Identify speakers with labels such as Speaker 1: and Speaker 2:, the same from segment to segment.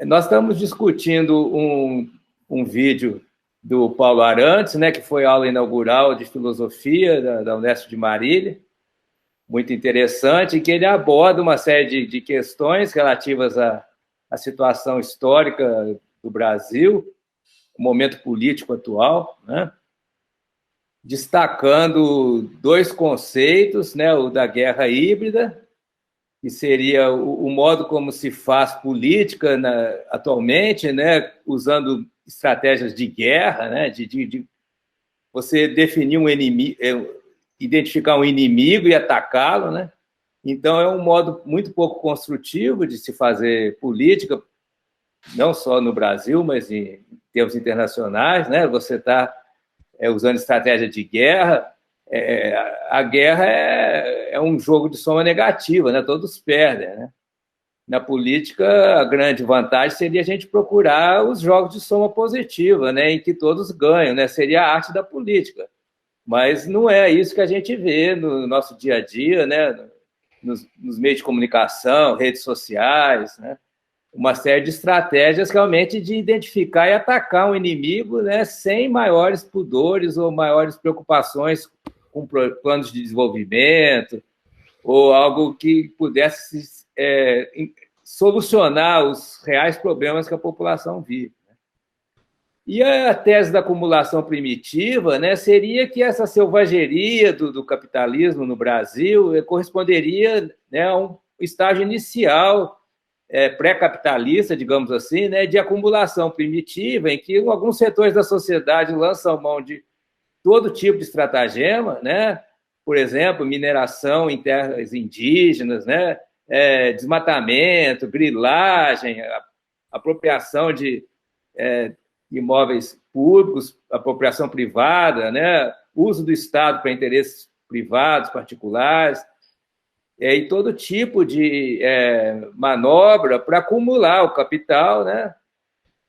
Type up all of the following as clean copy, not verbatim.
Speaker 1: Nós estamos discutindo um vídeo do Paulo Arantes, né, que foi aula inaugural de filosofia da Unesp de Marília, muito interessante, que ele aborda uma série de questões relativas à situação histórica do Brasil, o momento político atual, né, destacando dois conceitos, né, o da guerra híbrida, que seria o modo como se faz política atualmente, né, usando estratégias de guerra, né, de você definir um inimigo, identificar um inimigo e atacá-lo, né? Então, é um modo muito pouco construtivo de se fazer política, não só no Brasil, mas em termos internacionais, né? Você está usando estratégia de guerra. A guerra é um jogo de soma negativa, né? Todos perdem, né? Na política, a grande vantagem seria a gente procurar os jogos de soma positiva, né? Em que todos ganham, né? Seria a arte da política. Mas não é isso que a gente vê no nosso dia a dia, né? Nos meios de comunicação, redes sociais, né? Uma série de estratégias realmente de identificar e atacar um inimigo, né? Sem maiores pudores ou maiores preocupações com planos de desenvolvimento ou algo que pudesse solucionar os reais problemas que a população vive. E a tese da acumulação primitiva, né, seria que essa selvageria do capitalismo no Brasil corresponderia, né, a um estágio inicial pré-capitalista, digamos assim, né, de acumulação primitiva, em que alguns setores da sociedade lançam mão de todo tipo de estratagema, né, por exemplo, mineração em terras indígenas, né, desmatamento, grilagem, apropriação de imóveis públicos, apropriação privada, né? Uso do Estado para interesses privados, particulares, e todo tipo de manobra para acumular o capital, né?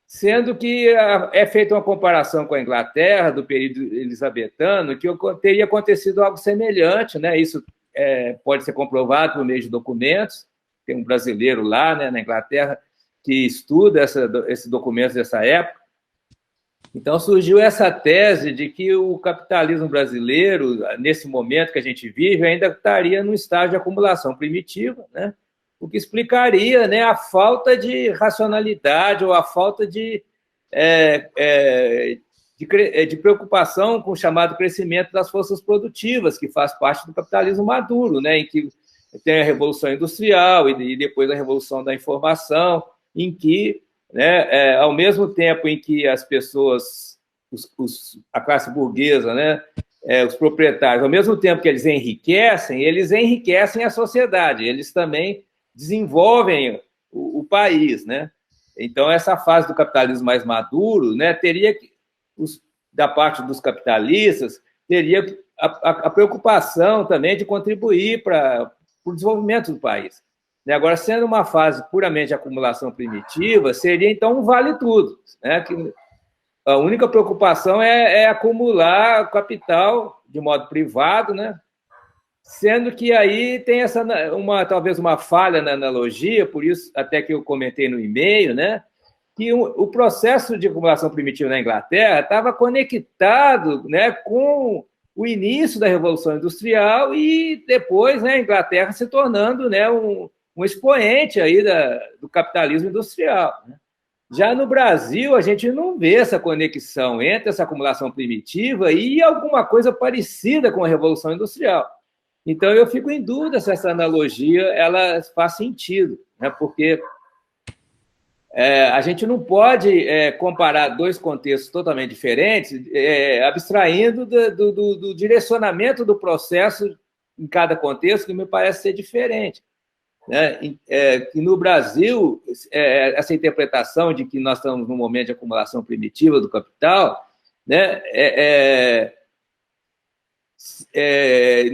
Speaker 1: Sendo que é feita uma comparação com a Inglaterra, do período elisabetano, que teria acontecido algo semelhante, né? Isso pode ser comprovado por meio de documentos. Tem um brasileiro lá, né, na Inglaterra, que estuda esses documentos dessa época. Então, surgiu essa tese de que o capitalismo brasileiro, nesse momento que a gente vive, ainda estaria num estágio de acumulação primitiva, né? O que explicaria, né, a falta de racionalidade ou a falta de preocupação com o chamado crescimento das forças produtivas, que faz parte do capitalismo maduro, né, em que tem a Revolução Industrial e depois a Revolução da Informação, em que, né, ao mesmo tempo em que as pessoas, a classe burguesa, né, os proprietários, ao mesmo tempo que eles enriquecem a sociedade, eles também desenvolvem o país, né? Então, essa fase do capitalismo mais maduro, né, teria que, da parte dos capitalistas, teria a preocupação também de contribuir para o desenvolvimento do país. Agora, sendo uma fase puramente de acumulação primitiva, seria, então, um vale-tudo, né? Que a única preocupação é acumular capital de modo privado, né? Sendo que aí tem talvez uma falha na analogia, por isso até que eu comentei no e-mail, né? Que o processo de acumulação primitiva na Inglaterra estava conectado, né, com o início da Revolução Industrial e depois, né, a Inglaterra se tornando, né, um expoente aí do capitalismo industrial, né? Já no Brasil, a gente não vê essa conexão entre essa acumulação primitiva e alguma coisa parecida com a Revolução Industrial. Então, eu fico em dúvida se essa analogia ela faz sentido, né? Porque a gente não pode comparar dois contextos totalmente diferentes, abstraindo do direcionamento do processo em cada contexto, que me parece ser diferente. Né? Que no Brasil, essa interpretação de que nós estamos num momento de acumulação primitiva do capital, né,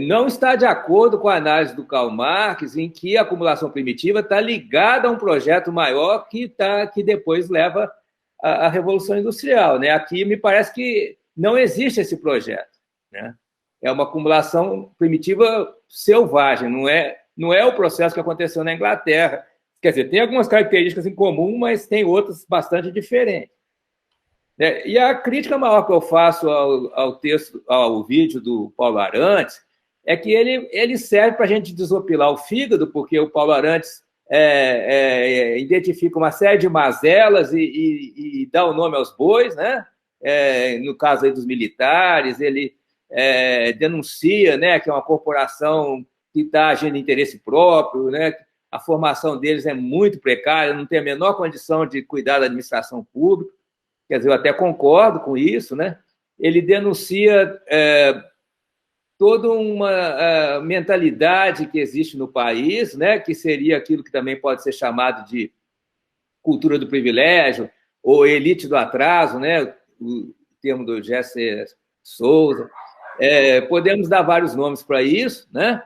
Speaker 1: não está de acordo com a análise do Karl Marx, em que a acumulação primitiva está ligada a um projeto maior que depois leva à Revolução Industrial, né? Aqui me parece que não existe esse projeto, né? É uma acumulação primitiva selvagem, não é o processo que aconteceu na Inglaterra, Quer dizer, tem algumas características em comum, mas tem outras bastante diferentes. E a crítica maior que eu faço ao texto, ao vídeo do Paulo Arantes, é que ele serve para a gente desopilar o fígado, porque o Paulo Arantes identifica uma série de mazelas e dá o nome aos bois, né? No caso aí dos militares, ele denuncia, né, que é uma corporação que está agindo em interesse próprio, né? A formação deles é muito precária, não tem a menor condição de cuidar da administração pública. Quer dizer, eu até concordo com isso, né? Ele denuncia toda uma mentalidade que existe no país, né? Que seria aquilo que também pode ser chamado de cultura do privilégio ou elite do atraso, né? O termo do Jesse Souza. Podemos dar vários nomes para isso, né?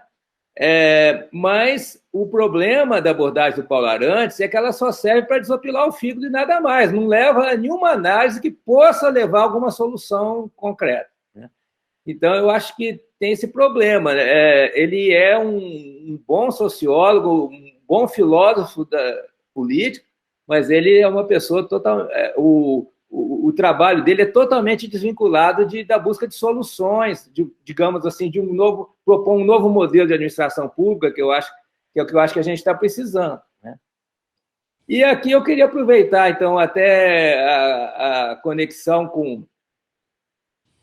Speaker 1: Mas o problema da abordagem do Paulo Arantes é que ela só serve para desopilar o fígado e nada mais, não leva a nenhuma análise que possa levar a alguma solução concreta, né? Então, eu acho que tem esse problema. Ele é um bom sociólogo, um bom filósofo político, mas ele é uma pessoa total. O trabalho dele é totalmente desvinculado da busca de soluções, digamos assim, propor um novo modelo de administração pública, que é o que eu acho que a gente está precisando, né? E aqui eu queria aproveitar, então, até a conexão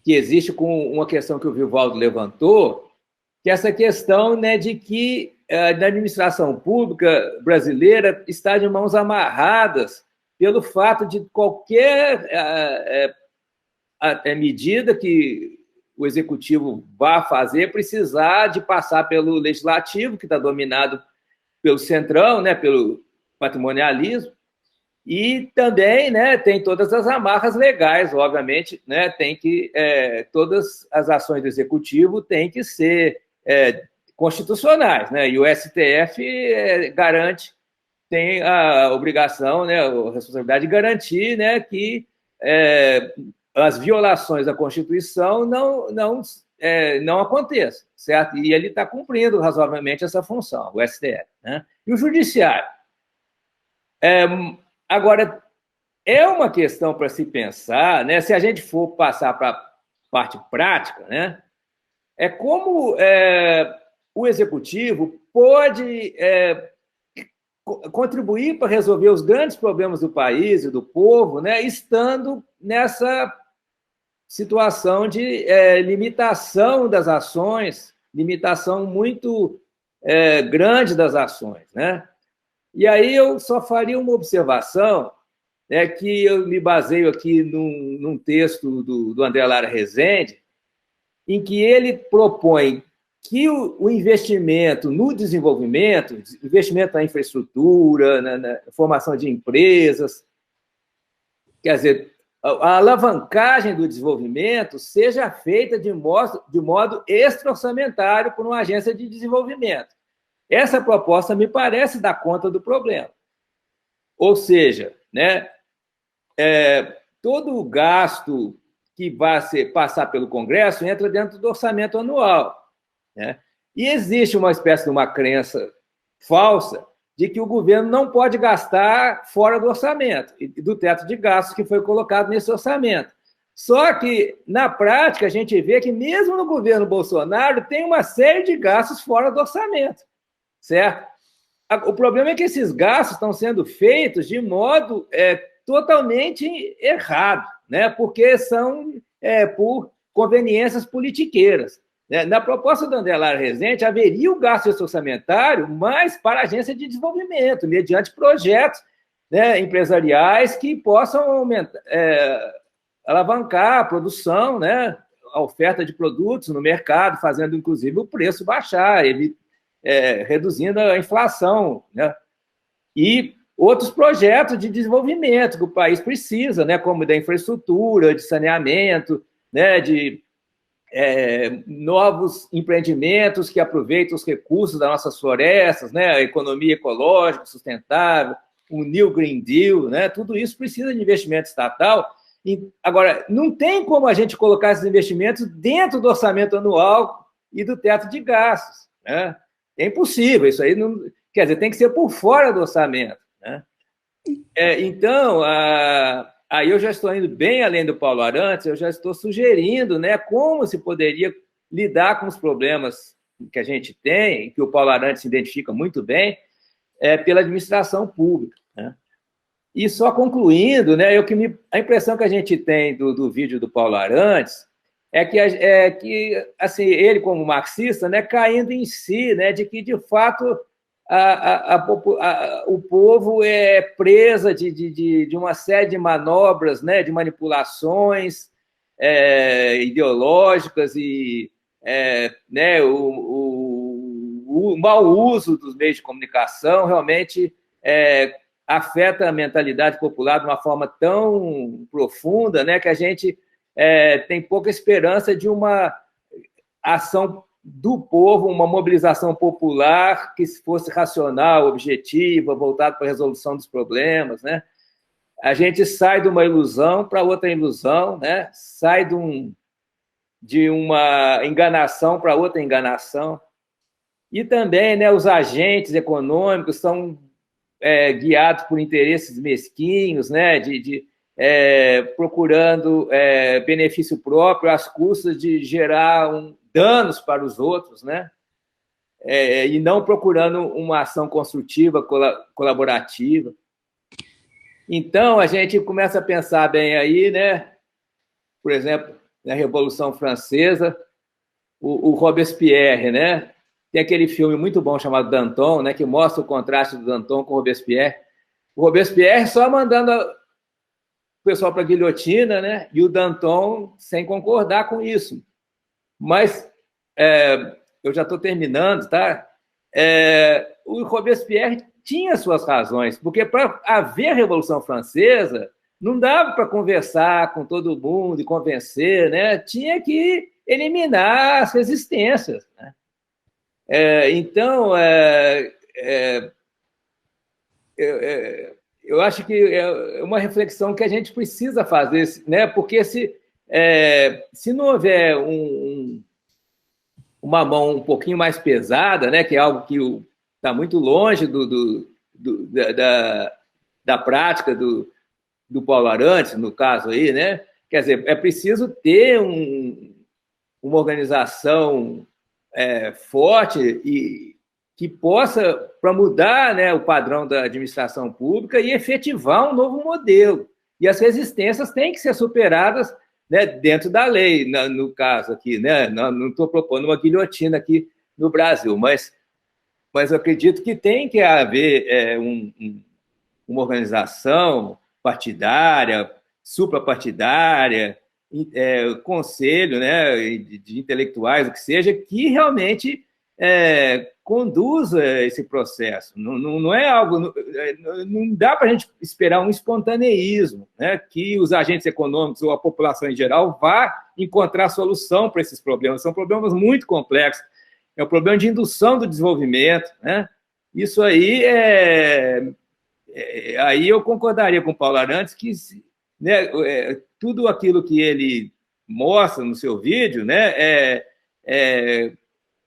Speaker 1: que existe com uma questão que o Vivaldo levantou, que é essa questão, né, de que a administração pública brasileira está de mãos amarradas pelo fato de qualquer medida que o executivo vá fazer precisar de passar pelo legislativo, que está dominado pelo centrão, né, pelo patrimonialismo, e também, né, tem todas as amarras legais, obviamente, né, todas as ações do executivo têm que ser constitucionais, né, e o STF tem a obrigação, né, a responsabilidade de garantir, né, que as violações da Constituição não aconteçam, certo? E ele está cumprindo razoavelmente essa função, o STF, né? E o Judiciário? Agora, é uma questão para se pensar, né, se a gente for passar para a parte prática, né, como o Executivo pode contribuir para resolver os grandes problemas do país e do povo, né, estando nessa situação de limitação das ações, limitação muito grande das ações, né? E aí eu só faria uma observação, né, que eu me baseio aqui num texto do André Lara Rezende, em que ele propõe que o investimento no desenvolvimento, investimento na infraestrutura, na formação de empresas, quer dizer, a alavancagem do desenvolvimento seja feita de modo extra-orçamentário por uma agência de desenvolvimento. Essa proposta me parece dar conta do problema. Ou seja, né, todo o gasto que vai passar pelo Congresso entra dentro do orçamento anual, né? E existe uma espécie de uma crença falsa de que o governo não pode gastar fora do orçamento e do teto de gastos que foi colocado nesse orçamento. Só que, na prática, a gente vê que mesmo no governo Bolsonaro tem uma série de gastos fora do orçamento, certo? O problema é que esses gastos estão sendo feitos de modo totalmente errado, né? Porque são por conveniências politiqueiras. Na proposta do André Lara Rezende, haveria o gasto orçamentário, mas para a agência de desenvolvimento, mediante projetos, né, empresariais que possam alavancar a produção, né, a oferta de produtos no mercado, fazendo, inclusive, o preço baixar, reduzindo a inflação, né? E outros projetos de desenvolvimento que o país precisa, né, como da infraestrutura, de saneamento, né, de novos empreendimentos que aproveitam os recursos das nossas florestas, né, a economia ecológica sustentável, o New Green Deal, né, tudo isso precisa de investimento estatal. Agora, não tem como a gente colocar esses investimentos dentro do orçamento anual e do teto de gastos, né? É impossível, isso aí não... Quer dizer, tem que ser por fora do orçamento, né? Então, aí eu já estou indo bem além do Paulo Arantes, eu já estou sugerindo, né, como se poderia lidar com os problemas que a gente tem, que o Paulo Arantes identifica muito bem, pela administração pública, né? E só concluindo, né, a impressão que a gente tem do vídeo do Paulo Arantes que assim, ele, como marxista, né, caindo em si, né, de que, de fato, o povo é presa de uma série de manobras, né, de manipulações ideológicas e né, o mau uso dos meios de comunicação realmente afeta a mentalidade popular de uma forma tão profunda, né, que a gente tem pouca esperança de uma ação do povo, uma mobilização popular que fosse racional, objetiva, voltada para a resolução dos problemas, né? A gente sai de uma ilusão para outra ilusão, né? Sai de uma enganação para outra enganação. E também, né, os agentes econômicos são guiados por interesses mesquinhos, né, procurando benefício próprio às custas de gerar danos para os outros, né? E não procurando uma ação construtiva, colaborativa. Então, a gente começa a pensar bem aí, né? Por exemplo, na Revolução Francesa, o Robespierre, né? Tem aquele filme muito bom chamado Danton, né, que mostra o contraste do Danton com o Robespierre. O Robespierre só mandando o pessoal para a guilhotina, né, e o Danton sem concordar com isso. Mas, eu já estou terminando, tá? O Robespierre tinha suas razões, porque para haver a Revolução Francesa, não dava para conversar com todo mundo e convencer, né? Tinha que eliminar as resistências, né? Então, eu acho que é uma reflexão que a gente precisa fazer, né? Porque se não houver uma mão um pouquinho mais pesada, né? Que é algo que está muito longe da prática do Paulo Arantes, no caso aí, né? Quer dizer, é preciso ter uma organização forte e que possa, para mudar, né, o padrão da administração pública e efetivar um novo modelo. E as resistências têm que ser superadas, né, dentro da lei, no caso aqui, né? Não estou propondo uma guilhotina aqui no Brasil, mas eu acredito que tem que haver uma organização partidária, suprapartidária, conselho, né, de intelectuais, o que seja, que realmente conduza esse processo. Não é algo... Não dá para a gente esperar um espontaneísmo, né, que os agentes econômicos ou a população em geral vá encontrar solução para esses problemas. São problemas muito complexos. É o problema de indução do desenvolvimento, né? Isso aí aí eu concordaria com o Paulo Arantes que, né, tudo aquilo que ele mostra no seu vídeo, né,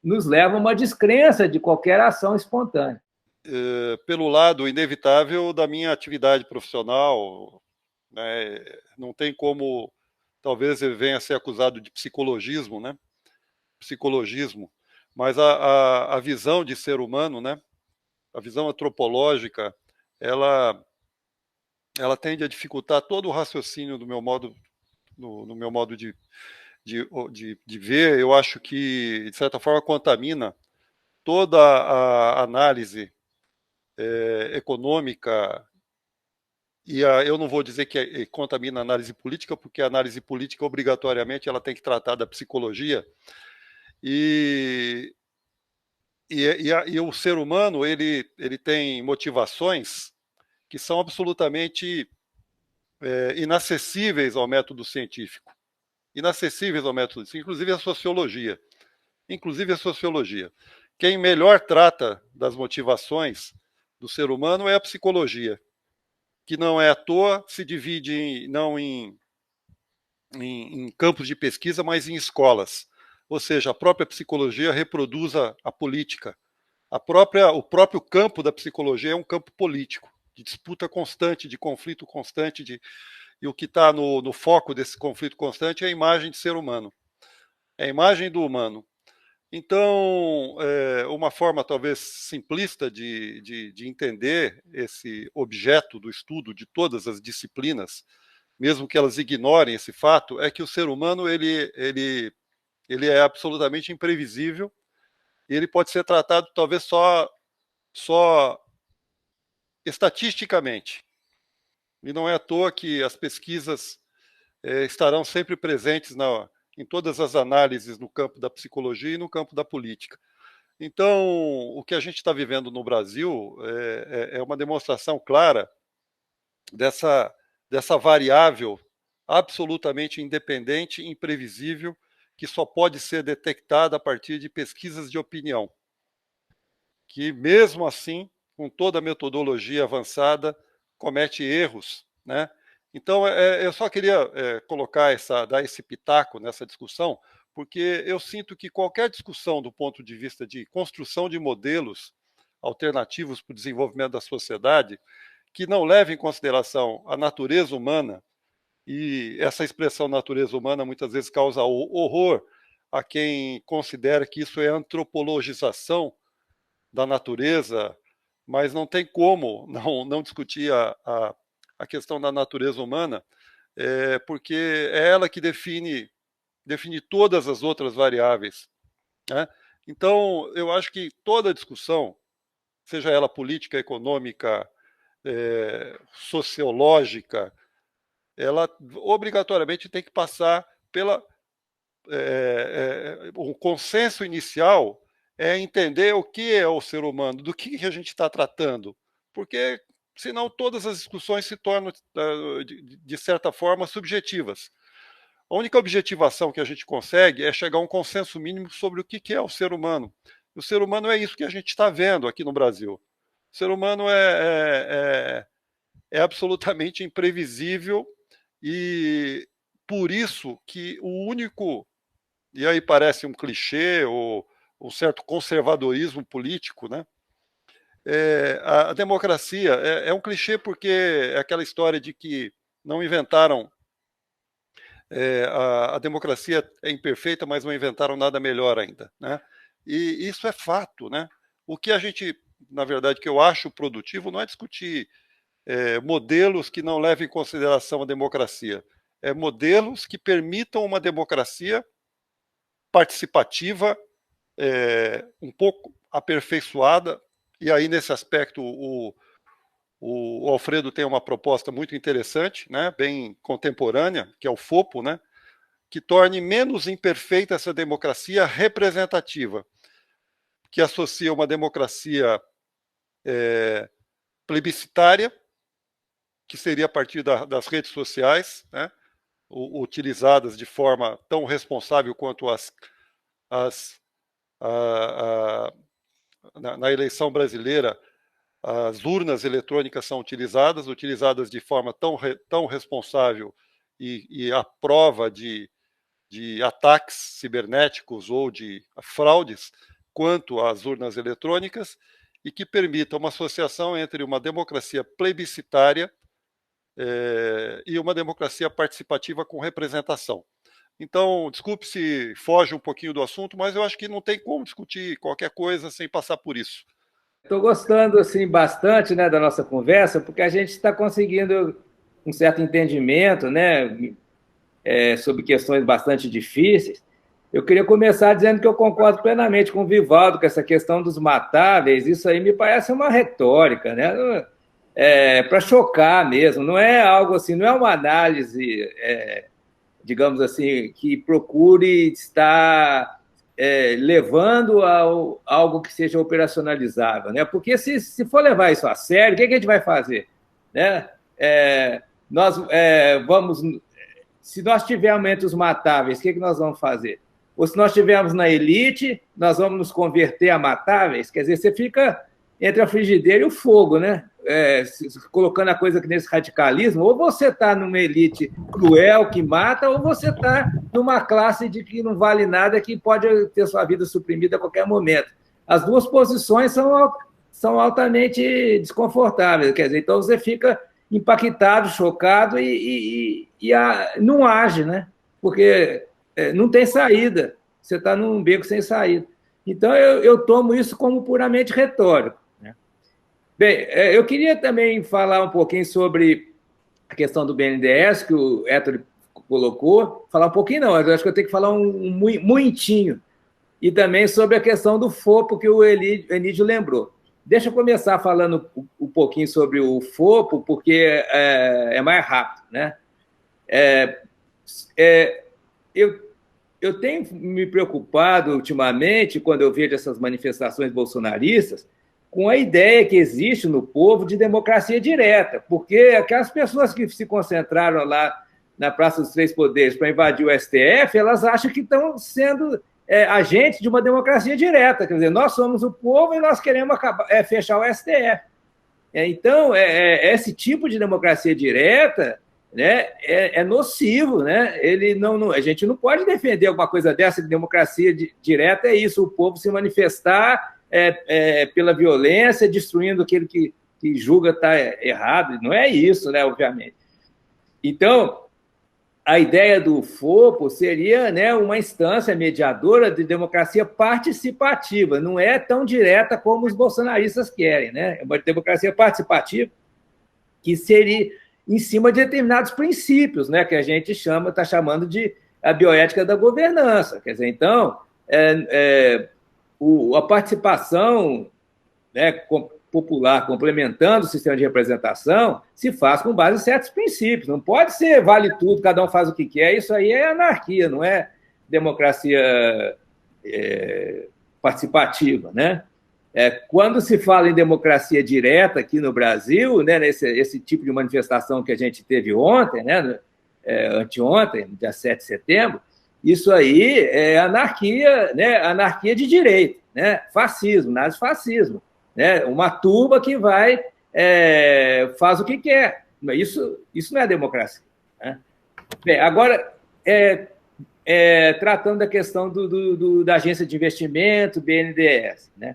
Speaker 1: nos leva a uma descrença de qualquer ação espontânea.
Speaker 2: Pelo lado inevitável da minha atividade profissional, né, não tem como, talvez ele venha a ser acusado de psicologismo, né? Psicologismo, mas a visão de ser humano, né? A visão antropológica, ela tende a dificultar todo o raciocínio do meu modo, no meu modo de ver. Eu acho que, de certa forma, contamina toda a análise econômica, e eu não vou dizer que contamina a análise política, porque a análise política, obrigatoriamente, ela tem que tratar da psicologia, e o ser humano, ele tem motivações que são absolutamente inacessíveis ao método científico. Inacessíveis ao método científico, inclusive a sociologia. Inclusive a sociologia. Quem melhor trata das motivações do ser humano é a psicologia, que não é à toa, se divide não em campos de pesquisa, mas em escolas. Ou seja, a própria psicologia reproduz a política. o próprio campo da psicologia é um campo político, de disputa constante, de conflito constante, e o que está no foco desse conflito constante é a imagem de ser humano, é a imagem do humano. Então, uma forma talvez simplista de entender esse objeto do estudo de todas as disciplinas, mesmo que elas ignorem esse fato, é que o ser humano ele é absolutamente imprevisível e ele pode ser tratado talvez só estatisticamente. E não é à toa que as pesquisas estarão sempre presentes em todas as análises no campo da psicologia e no campo da política. Então, o que a gente está vivendo no Brasil é uma demonstração clara dessa variável absolutamente independente, imprevisível, que só pode ser detectada a partir de pesquisas de opinião, que mesmo assim, com toda a metodologia avançada, comete erros, né? Então, eu só queria dar esse pitaco nessa discussão, porque eu sinto que qualquer discussão do ponto de vista de construção de modelos alternativos para o desenvolvimento da sociedade, que não leve em consideração a natureza humana, e essa expressão natureza humana muitas vezes causa horror a quem considera que isso é antropologização da natureza, mas não tem como não discutir a questão da natureza humana, porque é ela que define todas as outras variáveis, né? Então, eu acho que toda discussão, seja ela política, econômica, sociológica, ela obrigatoriamente tem que passar pela... o consenso inicial é entender o que é o ser humano, do que a gente está tratando, porque senão todas as discussões se tornam, de certa forma, subjetivas. A única objetivação que a gente consegue é chegar a um consenso mínimo sobre o que é o ser humano. O ser humano é isso que a gente está vendo aqui no Brasil. O ser humano é absolutamente imprevisível e por isso que o único, e aí parece um clichê ou um certo conservadorismo político, né? A democracia é um clichê porque é aquela história de que não inventaram, a democracia é imperfeita, mas não inventaram nada melhor ainda, né? E isso é fato, né? O que a gente, na verdade, que eu acho produtivo não é discutir modelos que não levem em consideração a democracia, modelos que permitam uma democracia participativa, um pouco aperfeiçoada, e aí nesse aspecto o Alfredo tem uma proposta muito interessante, né, bem contemporânea, que é o FOPO, né, que torne menos imperfeita essa democracia representativa, que associa uma democracia plebiscitária, que seria a partir das redes sociais, né, utilizadas de forma tão responsável quanto na eleição brasileira, as urnas eletrônicas são utilizadas de forma tão responsável e à prova de ataques cibernéticos ou de fraudes, quanto as urnas eletrônicas, e que permita uma associação entre uma democracia plebiscitária e uma democracia participativa com representação. Então, desculpe se foge um pouquinho do assunto, mas eu acho que não tem como discutir qualquer coisa sem passar por isso.
Speaker 1: Estou gostando assim, bastante, né, da nossa conversa, porque a gente está conseguindo um certo entendimento, né, sobre questões bastante difíceis. Eu queria começar dizendo que eu concordo plenamente com o Vivaldo, com essa questão dos matáveis. Isso aí me parece uma retórica, né? Para chocar mesmo, não é algo assim, não é uma análise, digamos assim, que procure estar levando a algo que seja operacionalizável, né? Porque se for levar isso a sério, o que a gente vai fazer, né? Se nós tivermos entre os matáveis, o que nós vamos fazer? Ou se nós estivermos na elite, nós vamos nos converter a matáveis? Quer dizer, você fica entre a frigideira e o fogo, né? Colocando a coisa aqui nesse radicalismo, ou você está numa elite cruel que mata, ou você está numa classe de que não vale nada, que pode ter sua vida suprimida a qualquer momento. as duas posições são altamente desconfortáveis, quer dizer, então você fica impactado, chocado e não age, né? Porque não tem saída, você está num beco sem saída. Então, eu tomo isso como puramente retórico, né? Bem, eu queria também falar um pouquinho sobre a questão do BNDES, que o Héctor colocou, falar um pouquinho não, eu acho que eu tenho que falar muitinho, e também sobre a questão do FOPO, que o Enídio lembrou. Deixa eu começar falando um pouquinho sobre o FOPO, porque é mais rápido, né? Eu tenho me preocupado ultimamente, quando eu vejo essas manifestações bolsonaristas, com a ideia que existe no povo de democracia direta, porque aquelas pessoas que se concentraram lá na Praça dos Três Poderes para invadir o STF, elas acham que estão sendo agentes de uma democracia direta, quer dizer, nós somos o povo e nós queremos fechar o STF. Então, esse tipo de democracia direta, né, é nocivo, né? A gente não pode defender alguma coisa dessa, que democracia direta é isso, o povo se manifestar pela violência, destruindo aquilo que julga estar errado. Não é isso, né, obviamente. Então, a ideia do FOPO seria, né, uma instância mediadora de democracia participativa, não é tão direta como os bolsonaristas querem, né? É uma democracia participativa que seria em cima de determinados princípios, né, que a gente está chamando de a bioética da governança. Quer dizer, então, a participação, né, popular, complementando o sistema de representação, se faz com base em certos princípios. Não pode ser vale tudo, cada um faz o que quer. Isso aí é anarquia, não é democracia participativa, né? Quando se fala em democracia direta aqui no Brasil, né, esse tipo de manifestação que a gente teve ontem, né, anteontem, dia 7 de setembro, isso aí é anarquia, né, anarquia de direita, né, fascismo, nazifascismo, né, uma turba que faz o que quer. Isso não é democracia, né? Bem, agora, tratando da questão da agência de investimento, BNDES, né?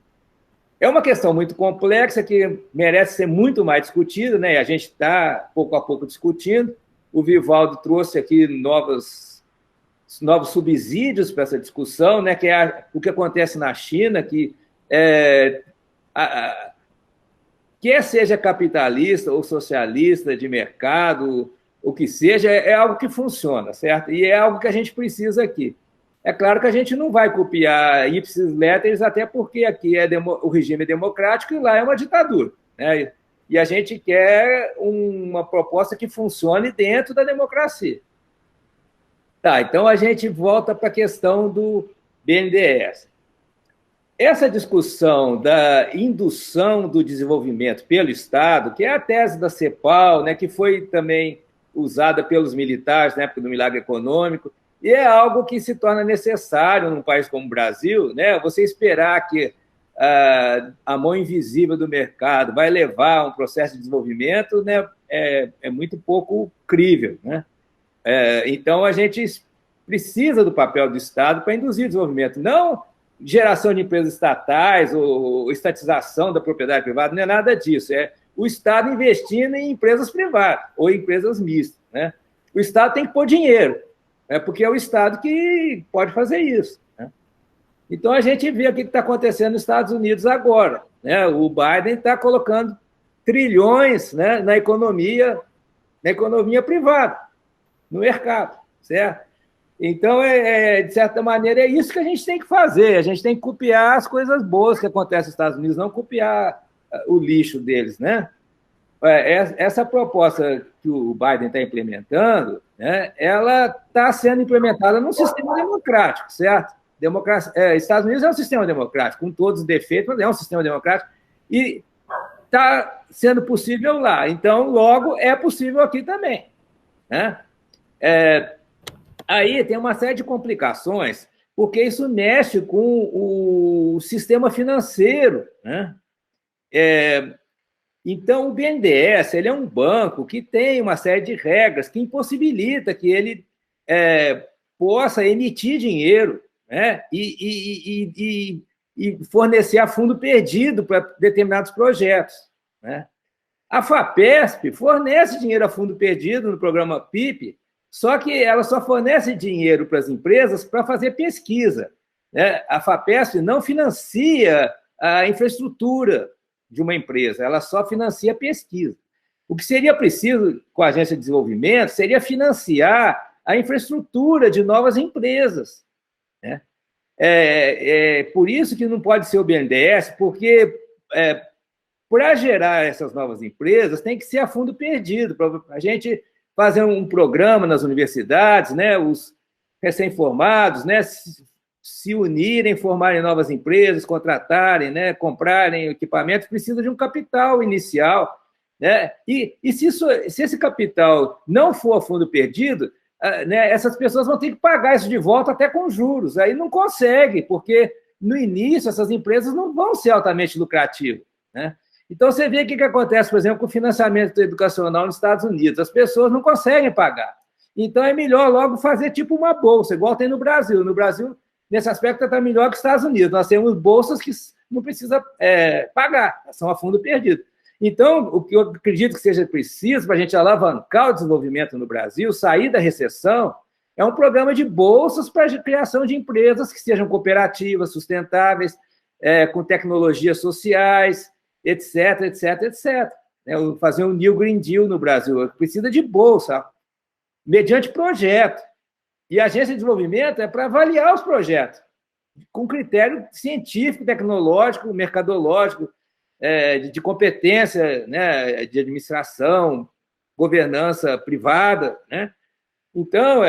Speaker 1: É uma questão muito complexa que merece ser muito mais discutida, né? A gente está, pouco a pouco, discutindo. O Vivaldo trouxe aqui novos subsídios para essa discussão, né? Que é o que acontece na China, que quer seja capitalista ou socialista de mercado, o que seja, é algo que funciona, certo? E é algo que a gente precisa aqui. É claro que a gente não vai copiar ipsis literis, até porque aqui o regime é democrático e lá é uma ditadura, né? E a gente quer uma proposta que funcione dentro da democracia. Tá, então a gente volta para a questão do BNDES. Essa discussão da indução do desenvolvimento pelo Estado, que é a tese da CEPAL, né, que foi também usada pelos militares na época do milagre econômico, e é algo que se torna necessário num país como o Brasil, né? Você esperar que a mão invisível do mercado vai levar a um processo de desenvolvimento, né? É muito pouco crível, né? Então, a gente precisa do papel do Estado para induzir o desenvolvimento, não geração de empresas estatais ou estatização da propriedade privada, não é nada disso. É o Estado investindo em empresas privadas ou empresas mistas, né? O Estado tem que pôr dinheiro, porque é o Estado que pode fazer isso, né? Então, a gente vê o que está acontecendo nos Estados Unidos agora, né? O Biden está colocando trilhões, né, na economia privada, no mercado, certo? Então, de certa maneira, é isso que a gente tem que fazer. A gente tem que copiar as coisas boas que acontecem nos Estados Unidos, não copiar o lixo deles, né? Essa proposta que o Biden está implementando, né, ela está sendo implementada num sistema democrático, certo? Estados Unidos é um sistema democrático, com todos os defeitos, mas é um sistema democrático, e está sendo possível lá. Então, logo, é possível aqui também, né? Aí tem uma série de complicações, porque isso mexe com o sistema financeiro, né? Então, o BNDES ele é um banco que tem uma série de regras que impossibilita que ele possa emitir dinheiro, né? E e fornecer a fundo perdido para determinados projetos, né? A FAPESP fornece dinheiro a fundo perdido no programa PIP, só que ela só fornece dinheiro para as empresas para fazer pesquisa, né? A FAPESP não financia a infraestrutura de uma empresa, ela só financia a pesquisa. O que seria preciso com a Agência de Desenvolvimento seria financiar a infraestrutura de novas empresas, né? Por isso que não pode ser o BNDES, porque para gerar essas novas empresas tem que ser a fundo perdido, para a gente fazer um programa nas universidades, né, os recém-formados, né, se unirem, formarem novas empresas, contratarem, né, comprarem equipamentos, precisa de um capital inicial, né? E se esse capital não for a fundo perdido, né, essas pessoas vão ter que pagar isso de volta até com juros. Aí não consegue, porque no início essas empresas não vão ser altamente lucrativas, né? Então você vê o que acontece, por exemplo, com o financiamento educacional nos Estados Unidos. As pessoas não conseguem pagar. Então é melhor logo fazer tipo uma bolsa, igual tem no Brasil. No Brasil, nesse aspecto, está melhor que os Estados Unidos. Nós temos bolsas que não precisa pagar, são a fundo perdido. Então, o que eu acredito que seja preciso para a gente alavancar o desenvolvimento no Brasil, sair da recessão, é um programa de bolsas para a criação de empresas que sejam cooperativas, sustentáveis, com tecnologias sociais, etc, etc, etc. Fazer um New Green Deal no Brasil, precisa de bolsa, mediante projeto. E a Agência de Desenvolvimento é para avaliar os projetos, com critério científico, tecnológico, mercadológico, de competência, né, de administração, governança privada, né? Então,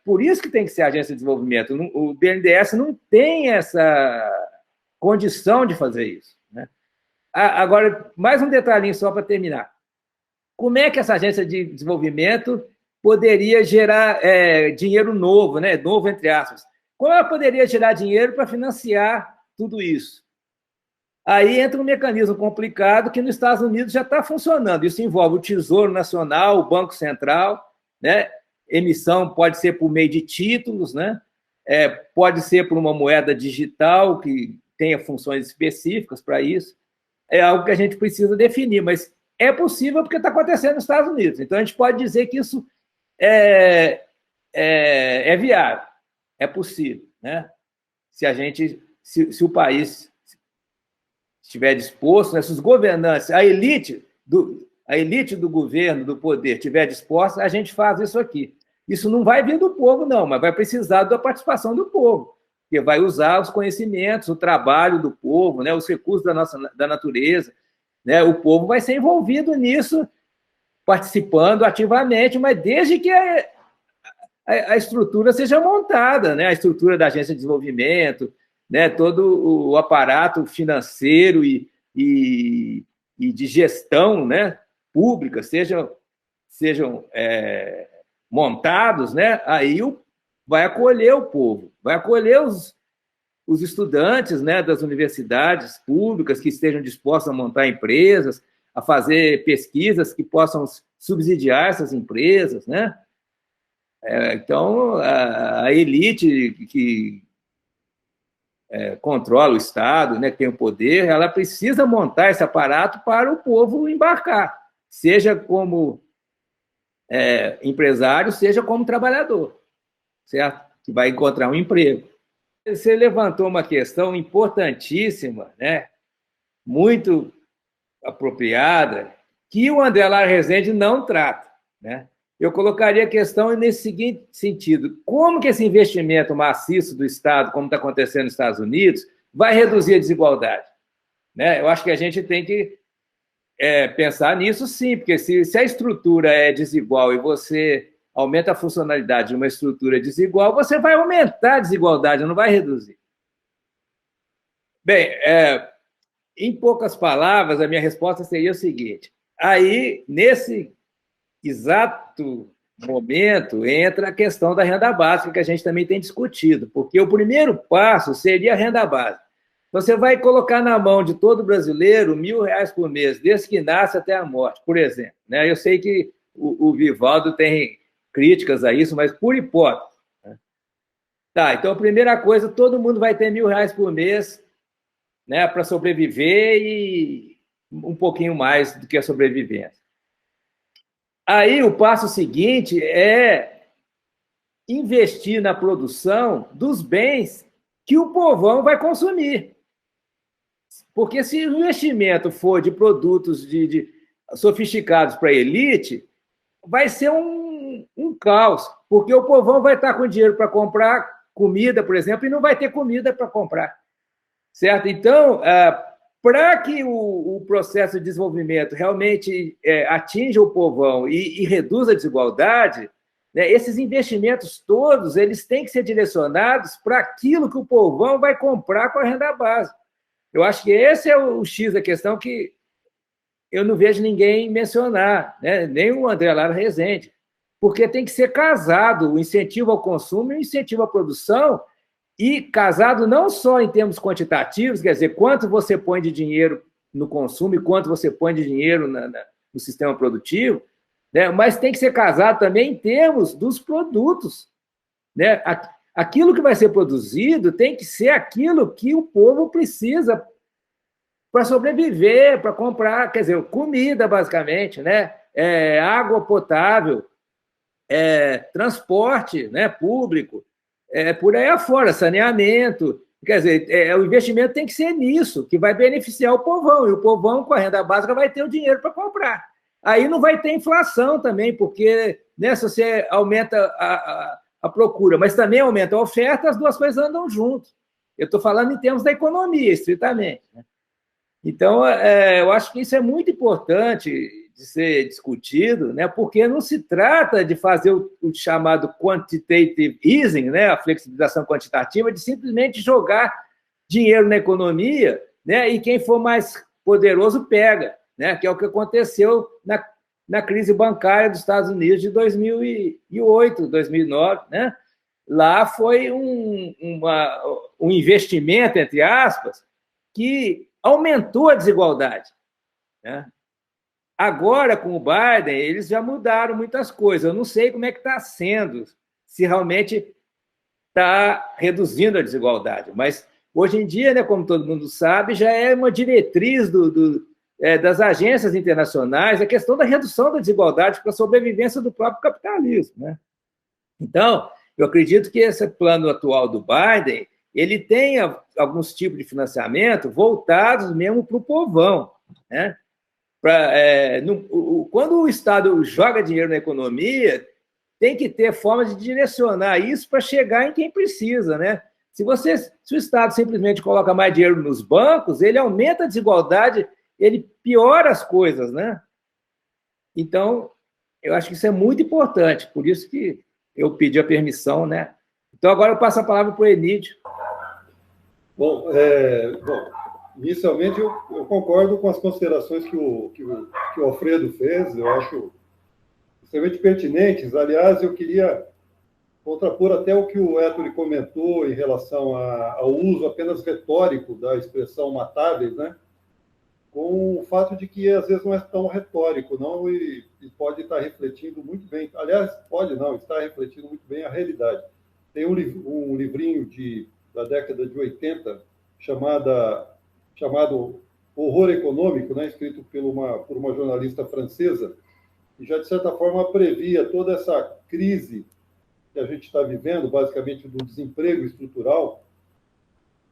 Speaker 1: por isso que tem que ser a Agência de Desenvolvimento. O BNDES não tem essa condição de fazer isso, né? Agora, mais um detalhinho só para terminar. Como é que essa Agência de Desenvolvimento poderia gerar dinheiro novo, né? Novo, entre aspas. Como ela poderia gerar dinheiro para financiar tudo isso? Aí entra um mecanismo complicado que nos Estados Unidos já está funcionando. Isso envolve o Tesouro Nacional, o Banco Central, né? Emissão pode ser por meio de títulos, né? Pode ser por uma moeda digital que tenha funções específicas para isso. É algo que a gente precisa definir, mas é possível porque está acontecendo nos Estados Unidos. Então, a gente pode dizer que isso é viável, é possível, né? Se o país estiver disposto, né, se os governantes, a elite do governo, do poder, estiver disposta, a gente faz isso aqui. Isso não vai vir do povo, não, mas vai precisar da participação do povo, que vai usar os conhecimentos, o trabalho do povo, né, os recursos da natureza, né, o povo vai ser envolvido nisso, participando ativamente, mas desde que a estrutura seja montada, né, a estrutura da Agência de Desenvolvimento, né, todo o aparato financeiro e de gestão, né, pública sejam montados, né, aí vai acolher o povo, vai acolher os estudantes, né, das universidades públicas que estejam dispostos a montar empresas, a fazer pesquisas que possam subsidiar essas empresas, né? Então, a elite que controla o Estado, né, que tem o poder, ela precisa montar esse aparato para o povo embarcar, seja como empresário, seja como trabalhador, certo? Que vai encontrar um emprego. Você levantou uma questão importantíssima, né, muito apropriada, que o André Lara Rezende não trata, né? Eu colocaria a questão nesse seguinte sentido: como que esse investimento maciço do Estado, como está acontecendo nos Estados Unidos, vai reduzir a desigualdade? Né? Eu acho que a gente tem que pensar nisso, sim, porque se a estrutura é desigual e você aumenta a funcionalidade de uma estrutura desigual, você vai aumentar a desigualdade, não vai reduzir. Bem, em poucas palavras, a minha resposta seria o seguinte: aí, nesse exato momento, entra a questão da renda básica, que a gente também tem discutido, porque o primeiro passo seria a renda básica. Você vai colocar na mão de todo brasileiro R$1.000 por mês, desde que nasce até a morte, por exemplo, né? Eu sei que o Vivaldo tem críticas a isso, mas por hipótese, né? Tá, então a primeira coisa, todo mundo vai ter R$1.000 por mês né, para sobreviver e um pouquinho mais do que a sobrevivência. Aí o passo seguinte é investir na produção dos bens que o povão vai consumir. Porque se o investimento for de produtos sofisticados para a elite, vai ser um caos, porque o povão vai estar com dinheiro para comprar comida, por exemplo, e não vai ter comida para comprar. Certo? Então, para que o processo de desenvolvimento realmente atinja o povão e reduza a desigualdade, né, esses investimentos todos eles têm que ser direcionados para aquilo que o povão vai comprar com a renda básica. Eu acho que esse é o X da questão que eu não vejo ninguém mencionar, né, nem o André Lara Rezende, porque tem que ser casado o incentivo ao consumo e o incentivo à produção, e casado não só em termos quantitativos, quer dizer, quanto você põe de dinheiro no consumo e quanto você põe de dinheiro no sistema produtivo, né? Mas tem que ser casado também em termos dos produtos. Né? Aquilo que vai ser produzido tem que ser aquilo que o povo precisa para sobreviver, para comprar, quer dizer, comida, basicamente, né? Água potável, transporte, né, público, por aí afora, saneamento. Quer dizer, o investimento tem que ser nisso, que vai beneficiar o povão, e o povão, com a renda básica, vai ter o dinheiro para comprar. Aí não vai ter inflação também, porque se você aumenta a procura, mas também aumenta a oferta, as duas coisas andam juntas. Eu estou falando em termos da economia, estritamente. Né? Então, eu acho que isso é muito importante de ser discutido, né? Porque não se trata de fazer o chamado quantitative easing, né? A flexibilização quantitativa, de simplesmente jogar dinheiro na economia, né? E quem for mais poderoso pega, né? Que é o que aconteceu na crise bancária dos Estados Unidos de 2008, 2009, né? Lá foi um investimento, entre aspas, que aumentou a desigualdade, né? Agora, com o Biden, eles já mudaram muitas coisas. Eu não sei como é que está sendo, se realmente está reduzindo a desigualdade. Mas, hoje em dia, né, como todo mundo sabe, já é uma diretriz das agências internacionais a questão da redução da desigualdade para a sobrevivência do próprio capitalismo. Né? Então, eu acredito que esse plano atual do Biden ele tem alguns tipos de financiamento voltados mesmo para o povão, né? Quando o Estado joga dinheiro na economia, tem que ter forma de direcionar isso para chegar em quem precisa. Né? Se o Estado simplesmente coloca mais dinheiro nos bancos, ele aumenta a desigualdade, ele piora as coisas. Né? Então, eu acho que isso é muito importante, por isso que eu pedi a permissão. Né? Então, agora eu passo a palavra para o Enídio.
Speaker 3: Bom, inicialmente eu concordo com as considerações que o Alfredo fez, eu acho extremamente pertinentes. Aliás, eu queria contrapor até o que o Ettore comentou em relação ao uso apenas retórico da expressão matáveis, né? Com o fato de que às vezes não é tão retórico, não, e pode estar refletindo muito bem. Aliás, pode não, está refletindo muito bem a realidade. Tem um livrinho da década de 80 chamado Horror Econômico, né, escrito por uma jornalista francesa, e já, de certa forma, previa toda essa crise que a gente está vivendo, basicamente do desemprego estrutural,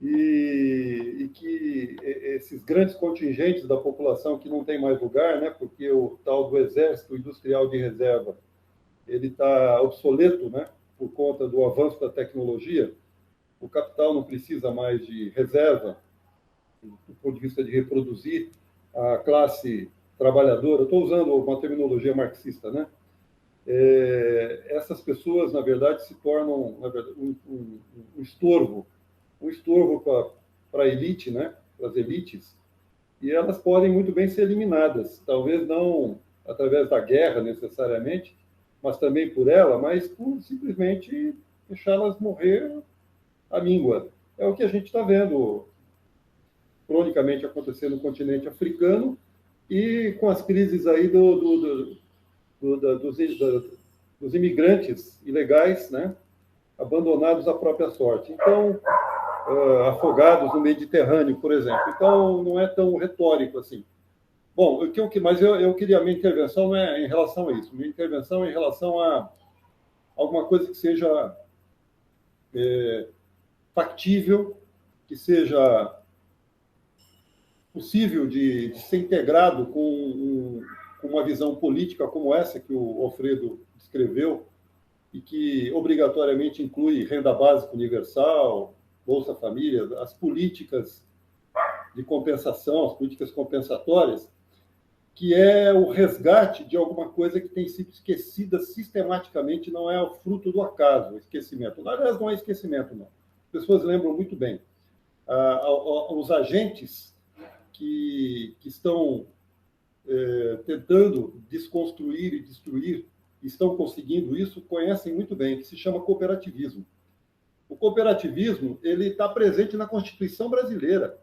Speaker 3: e que esses grandes contingentes da população que não tem mais lugar, né, porque o tal do exército industrial de reserva ele está obsoleto, né, por conta do avanço da tecnologia. O capital não precisa mais de reserva, do ponto de vista de reproduzir a classe trabalhadora. Estou usando uma terminologia marxista, né? Essas pessoas, na verdade, se tornam um estorvo para a elite, né? Para as elites, e elas podem muito bem ser eliminadas, talvez não através da guerra necessariamente, mas também por ela, mas por simplesmente deixá-las morrer à míngua. É o que a gente está vendo cronicamente acontecer no continente africano e com as crises aí dos imigrantes ilegais, né, abandonados à própria sorte. Então, afogados no Mediterrâneo, por exemplo. Então, não é tão retórico assim. Bom, mas eu queria, a minha intervenção não é em relação a isso. Minha intervenção é em relação a alguma coisa que seja factível, que seja possível de ser integrado com uma visão política como essa que o Alfredo descreveu, e que obrigatoriamente inclui renda básica universal, Bolsa Família, as políticas de compensação, as políticas compensatórias, que é o resgate de alguma coisa que tem sido esquecida sistematicamente, não é o fruto do acaso, o esquecimento. Na verdade, não é esquecimento, não. As pessoas lembram muito bem. Os agentes que estão tentando desconstruir e destruir, estão conseguindo isso, conhecem muito bem, que se chama cooperativismo. O cooperativismo ele está presente na Constituição brasileira.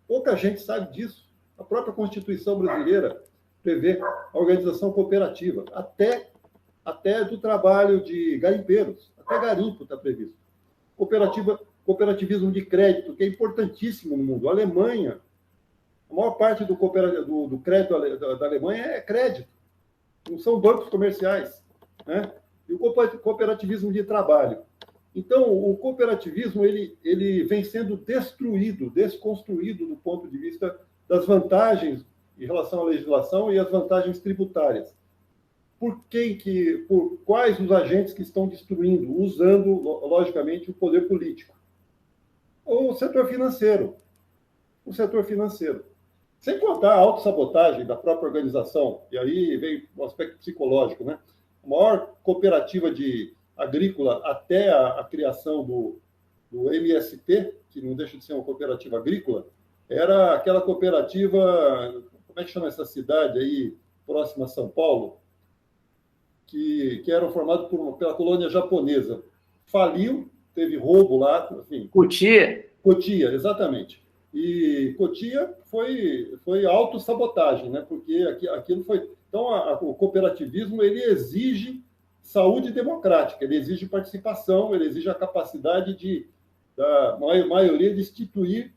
Speaker 3: Pouca gente sabe disso. A própria Constituição brasileira prevê a organização cooperativa, até do trabalho de garimpeiros, até garimpo está previsto. Cooperativismo de crédito, que é importantíssimo no mundo. A Alemanha, a maior parte do crédito da Alemanha é crédito, não são bancos comerciais, né? E o cooperativismo de trabalho. Então, o cooperativismo ele vem sendo destruído, desconstruído do ponto de vista das vantagens em relação à legislação e as vantagens tributárias. Por quais os agentes que estão destruindo, usando, logicamente, o poder político? O setor financeiro. O setor financeiro. Sem contar a autossabotagem da própria organização, e aí vem o aspecto psicológico, né? A maior cooperativa agrícola até a criação do MST, que não deixa de ser uma cooperativa agrícola, era aquela cooperativa, como é que chama essa cidade aí, próxima a São Paulo, que eram formados pela colônia japonesa. Faliu, teve roubo lá, enfim. Cotia, exatamente. E Cotia foi autossabotagem, né? Porque aquilo foi... Então, o cooperativismo ele exige saúde democrática, ele exige participação, ele exige a capacidade da maioria de instituir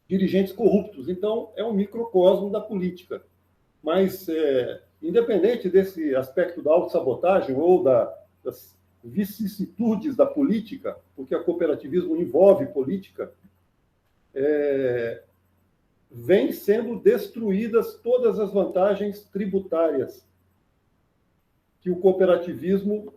Speaker 3: dirigentes corruptos. Então, é um microcosmo da política. Mas, independente desse aspecto da autossabotagem ou das vicissitudes da política, porque o cooperativismo envolve política, vem sendo destruídas todas as vantagens tributárias que o cooperativismo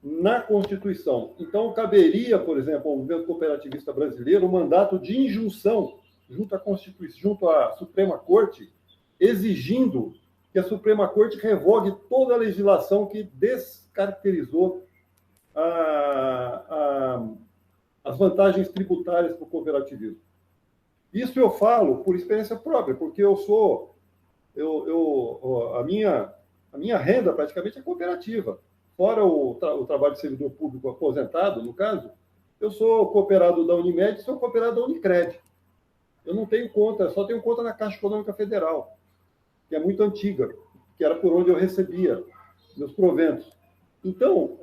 Speaker 3: na Constituição. Então, caberia, por exemplo, ao movimento cooperativista brasileiro um mandato de injunção junto à Constituição, junto à Suprema Corte, exigindo que a Suprema Corte revogue toda a legislação que descaracterizou as vantagens tributárias para o cooperativismo. Isso eu falo por experiência própria, porque a minha renda praticamente é cooperativa. Fora o trabalho de servidor público aposentado, no caso, eu sou cooperado da Unimed e sou cooperado da Unicred. Eu não tenho conta, só tenho conta na Caixa Econômica Federal, que é muito antiga, que era por onde eu recebia meus proventos. Então,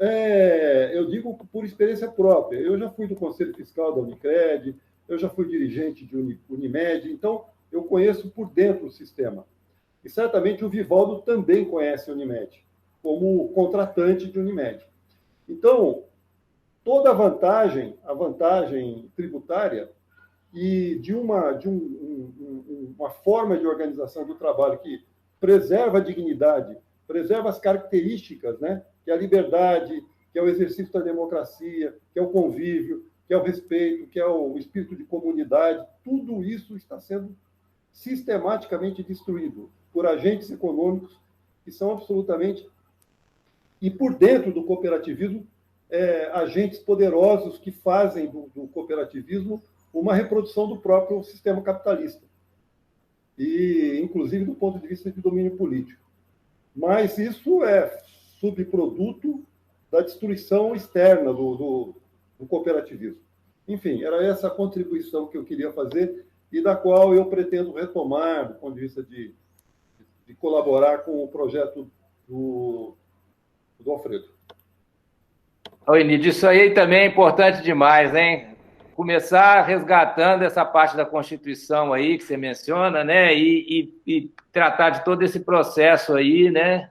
Speaker 3: eu digo por experiência própria. Eu já fui do Conselho Fiscal da Unicred, eu já fui dirigente de Unimed, então eu conheço por dentro o sistema. E certamente o Vivaldo também conhece a Unimed, como contratante de Unimed. Então, toda a vantagem tributária e de uma forma de organização do trabalho que preserva a dignidade, preserva as características, né? Que é a liberdade, que é o exercício da democracia, que é o convívio, que é o respeito, que é o espírito de comunidade, tudo isso está sendo sistematicamente destruído por agentes econômicos que são absolutamente... E por dentro do cooperativismo, agentes poderosos que fazem do cooperativismo uma reprodução do próprio sistema capitalista, e inclusive do ponto de vista de domínio político. Mas isso é subproduto da destruição externa do cooperativismo. Enfim, era essa a contribuição que eu queria fazer e da qual eu pretendo retomar, do ponto de vista de colaborar com o projeto do Alfredo.
Speaker 1: Oi, Nid, isso aí também é importante demais, hein? começar resgatando essa parte da Constituição aí que você menciona, né? E tratar de todo esse processo aí, né?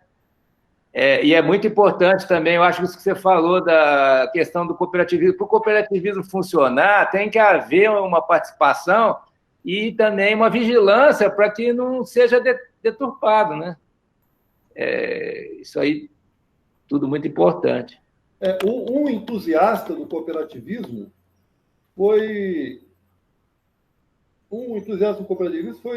Speaker 1: E é muito importante também, eu acho que isso que você falou da questão do cooperativismo. Para o cooperativismo funcionar, tem que haver uma participação e também uma vigilância para que não seja deturpado, né? Isso aí, tudo muito importante.
Speaker 3: Um entusiasta do cooperativismo foi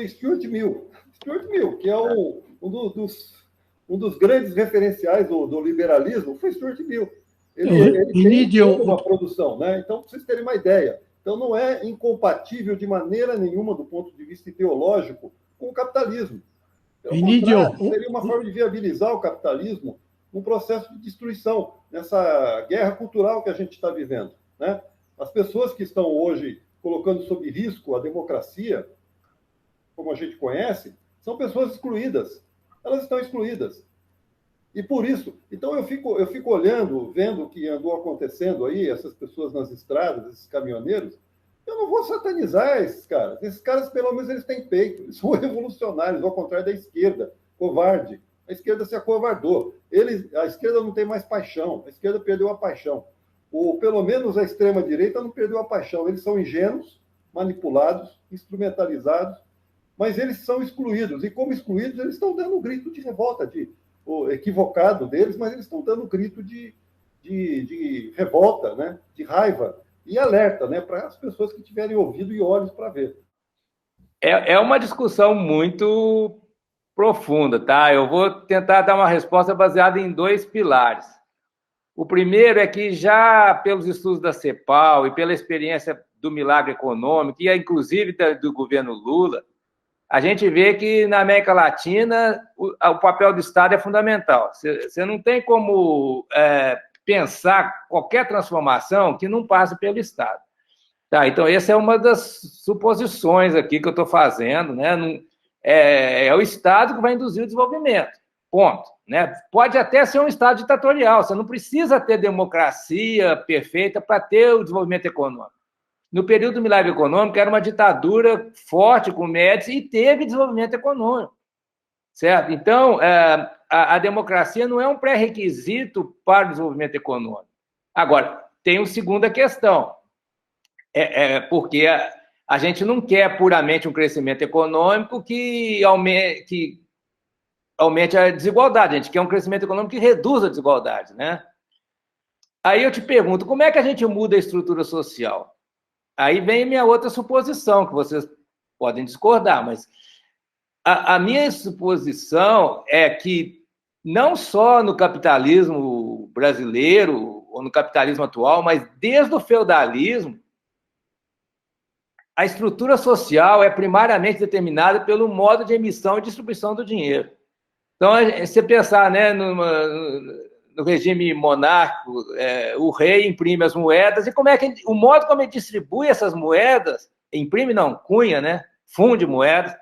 Speaker 3: Stuart Mill. Stuart Mill, que é um dos grandes referenciais do liberalismo, foi Stuart Mill. Ele tem uma produção, né? Então, para vocês terem uma ideia. Então, não é incompatível de maneira nenhuma, do ponto de vista ideológico, com o capitalismo. Seria uma forma de viabilizar o capitalismo num processo de destruição, nessa guerra cultural que a gente está vivendo, né? As pessoas que estão hoje colocando sob risco a democracia, como a gente conhece, são pessoas excluídas. Elas estão excluídas. E por isso, então eu fico olhando, vendo o que andou acontecendo aí, essas pessoas nas estradas, esses caminhoneiros, eu não vou satanizar esses caras. Esses caras, pelo menos, eles têm peito, eles são revolucionários, ao contrário da esquerda, covarde. A esquerda se acovardou. A esquerda não tem mais paixão, a esquerda perdeu a paixão. Pelo menos a extrema-direita não perdeu a paixão. Eles são ingênuos, manipulados, instrumentalizados, mas eles são excluídos. E como excluídos, eles estão dando um grito de revolta, o equivocado deles, mas eles estão dando um grito de revolta, né? De raiva e alerta, né? Para as pessoas que tiverem ouvido e olhos para ver.
Speaker 1: É uma discussão muito profunda, tá? Eu vou tentar dar uma resposta baseada em 2 pilares. O primeiro é que já pelos estudos da CEPAL e pela experiência do milagre econômico, e inclusive do governo Lula, a gente vê que na América Latina o papel do Estado é fundamental. Você não tem como pensar qualquer transformação que não passe pelo Estado. Tá, então, essa é uma das suposições aqui que eu estou fazendo, né? É o Estado que vai induzir o desenvolvimento. Ponto. Né? Pode até ser um Estado ditatorial, você não precisa ter democracia perfeita para ter o desenvolvimento econômico. No período do milagre econômico, era uma ditadura forte com Médici e teve desenvolvimento econômico. Certo? Então, a democracia não é um pré-requisito para o desenvolvimento econômico. Agora, tem uma segunda questão, porque a gente não quer puramente um crescimento econômico que aumente a desigualdade, a gente quer um crescimento econômico que reduza a desigualdade, né? Aí eu te pergunto, como é que a gente muda a estrutura social? Aí vem minha outra suposição, que vocês podem discordar, mas a minha suposição é que não só no capitalismo brasileiro ou no capitalismo atual, mas desde o feudalismo, a estrutura social é primariamente determinada pelo modo de emissão e distribuição do dinheiro. Então, se você pensar, né, no regime monárquico, o rei imprime as moedas, e o modo como ele distribui essas moedas, imprime não, cunha, né, funde moedas,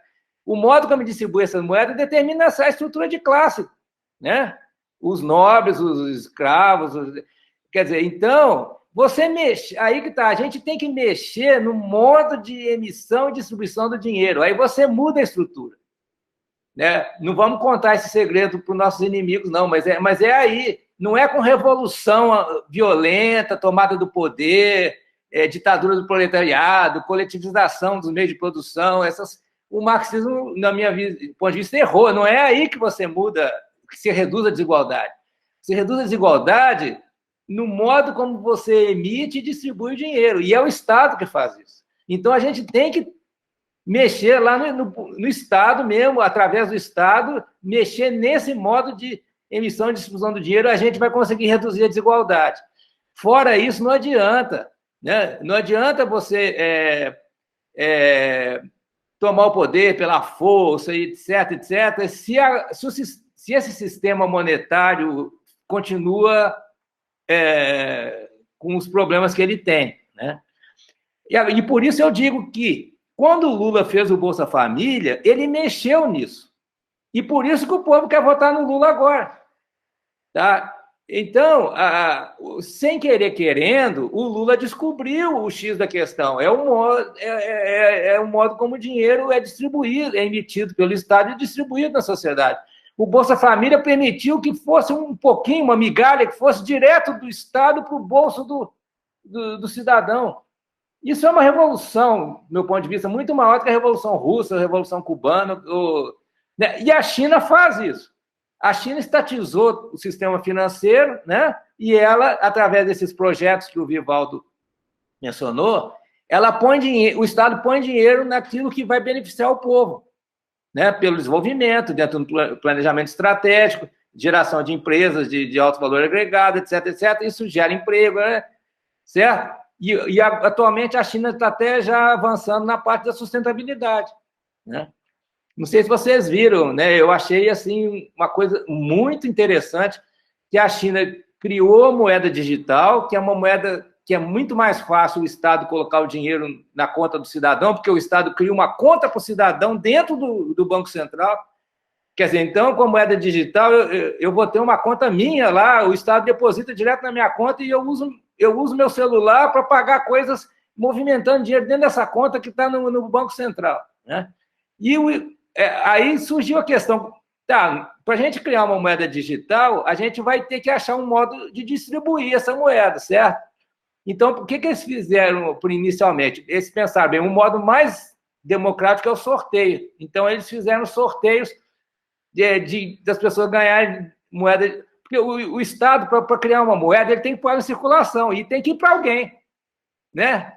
Speaker 1: o modo como ele distribui essas moedas determina essa estrutura de classe, né? Os nobres, os escravos, quer dizer, então, aí que tá, a gente tem que mexer no modo de emissão e distribuição do dinheiro, aí você muda a estrutura. Né? Não vamos contar esse segredo para os nossos inimigos, não, mas é aí. Não é com revolução violenta, tomada do poder, ditadura do proletariado, coletivização dos meios de produção. O marxismo, na minha ponto de vista, errou. Não é aí que você muda, que se reduz a desigualdade. Você reduz a desigualdade no modo como você emite e distribui o dinheiro. E é o Estado que faz isso. Então, a gente tem que mexer lá no Estado mesmo, através do Estado, mexer nesse modo de emissão e distribuição do dinheiro, a gente vai conseguir reduzir a desigualdade. Fora isso, não adianta. Né? Não adianta você tomar o poder pela força, etc., etc., se esse sistema monetário continua com os problemas que ele tem. Né? E por isso eu digo que quando o Lula fez o Bolsa Família, ele mexeu nisso. E por isso que o povo quer votar no Lula agora. Tá? Então, sem querer querendo, o Lula descobriu o X da questão. É o modo como o dinheiro é distribuído, é emitido pelo Estado e distribuído na sociedade. O Bolsa Família permitiu que fosse um pouquinho, uma migalha, que fosse direto do Estado para o bolso do cidadão. Isso é uma revolução, do meu ponto de vista, muito maior do que a Revolução Russa, a Revolução Cubana. Né? E a China faz isso. A China estatizou o sistema financeiro, né? E ela, através desses projetos que o Vivaldo mencionou, ela põe dinheiro, o Estado põe dinheiro naquilo que vai beneficiar o povo, né? Pelo desenvolvimento, dentro do planejamento estratégico, geração de empresas de alto valor agregado, etc, etc. Isso gera emprego, né? Certo? E atualmente a China está até já avançando na parte da sustentabilidade, né? Não sei se vocês viram, né? Eu achei assim uma coisa muito interessante que a China criou a moeda digital, que é uma moeda que é muito mais fácil o Estado colocar o dinheiro na conta do cidadão, porque o Estado cria uma conta para o cidadão dentro do Banco Central. Quer dizer, então, com a moeda digital, eu vou ter uma conta minha lá, o Estado deposita direto na minha conta e eu uso meu celular para pagar coisas movimentando dinheiro dentro dessa conta que está no Banco Central, né? E aí surgiu a questão, tá, para a gente criar uma moeda digital, a gente vai ter que achar um modo de distribuir essa moeda, certo? Então, o que eles fizeram inicialmente? Eles pensaram, bem, um modo mais democrático é o sorteio. Então, eles fizeram sorteios das pessoas ganharem moeda. Porque o Estado, para criar uma moeda, ele tem que pôr em circulação e tem que ir para alguém, né?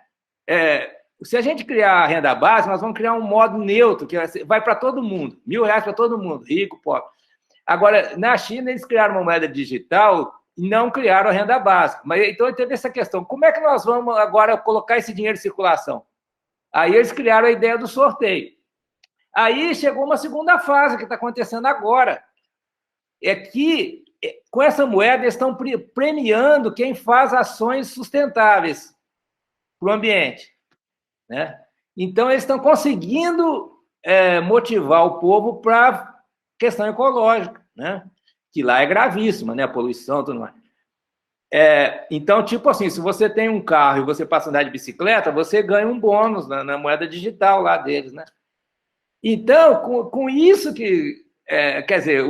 Speaker 1: Se a gente criar a renda básica, nós vamos criar um modo neutro, que vai para todo mundo, R$1.000 para todo mundo, rico, pobre. Agora, na China, eles criaram uma moeda digital e não criaram a renda básica. Mas então teve essa questão: como é que nós vamos agora colocar esse dinheiro em circulação? Aí eles criaram a ideia do sorteio. Aí chegou uma segunda fase que está acontecendo agora. É que, com essa moeda, eles estão premiando quem faz ações sustentáveis para o ambiente, né? Então, eles estão conseguindo motivar o povo para a questão ecológica, né? Que lá é gravíssima, né? A poluição e tudo mais. Então, tipo assim, se você tem um carro e você passa a andar de bicicleta, você ganha um bônus na moeda digital lá deles, né? Então, com isso que... quer dizer,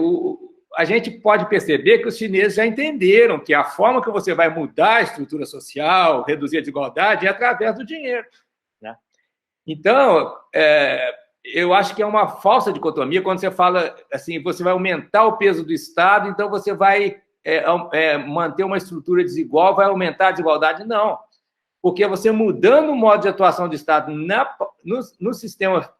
Speaker 1: a gente pode perceber que os chineses já entenderam que a forma que você vai mudar a estrutura social, reduzir a desigualdade, é através do dinheiro, né? Então, eu acho que é uma falsa dicotomia quando você fala assim, você vai aumentar o peso do Estado, então você vai manter uma estrutura desigual, vai aumentar a desigualdade. Não, porque você mudando o modo de atuação do Estado no sistema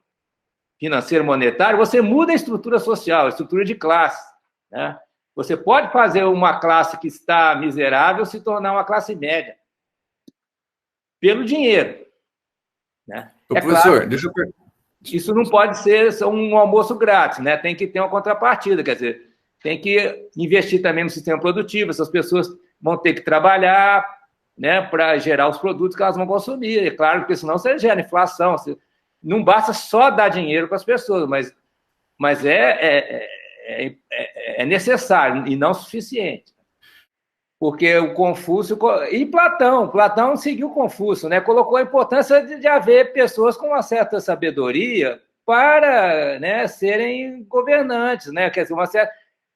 Speaker 1: financeiro monetário, você muda a estrutura social, a estrutura de classe, né? Você pode fazer uma classe que está miserável se tornar uma classe média pelo dinheiro, né?
Speaker 4: Professor,
Speaker 1: claro,
Speaker 4: deixa eu perguntar.
Speaker 1: Isso não pode ser só um almoço grátis, né? Tem que ter uma contrapartida, quer dizer, tem que investir também no sistema produtivo, essas pessoas vão ter que trabalhar, né, para gerar os produtos que elas vão consumir. É claro, porque senão você gera inflação. Não basta só dar dinheiro para as pessoas, mas é necessário e não suficiente. Porque o Confúcio... E Platão seguiu Confúcio, né? Colocou a importância de haver pessoas com uma certa sabedoria para, né, serem governantes, né? Quer dizer,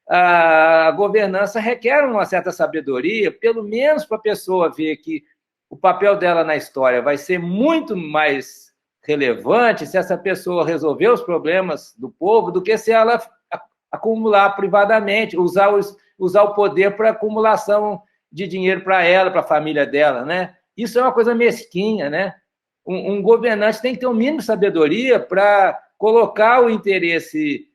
Speaker 1: a governança requer uma certa sabedoria, pelo menos para a pessoa ver que o papel dela na história vai ser muito mais relevante se essa pessoa resolver os problemas do povo do que se ela acumular privadamente, usar o poder para acumulação de dinheiro para ela, para a família dela, né? Isso é uma coisa mesquinha, né? Um governante tem que ter o mínimo de sabedoria para colocar o interesse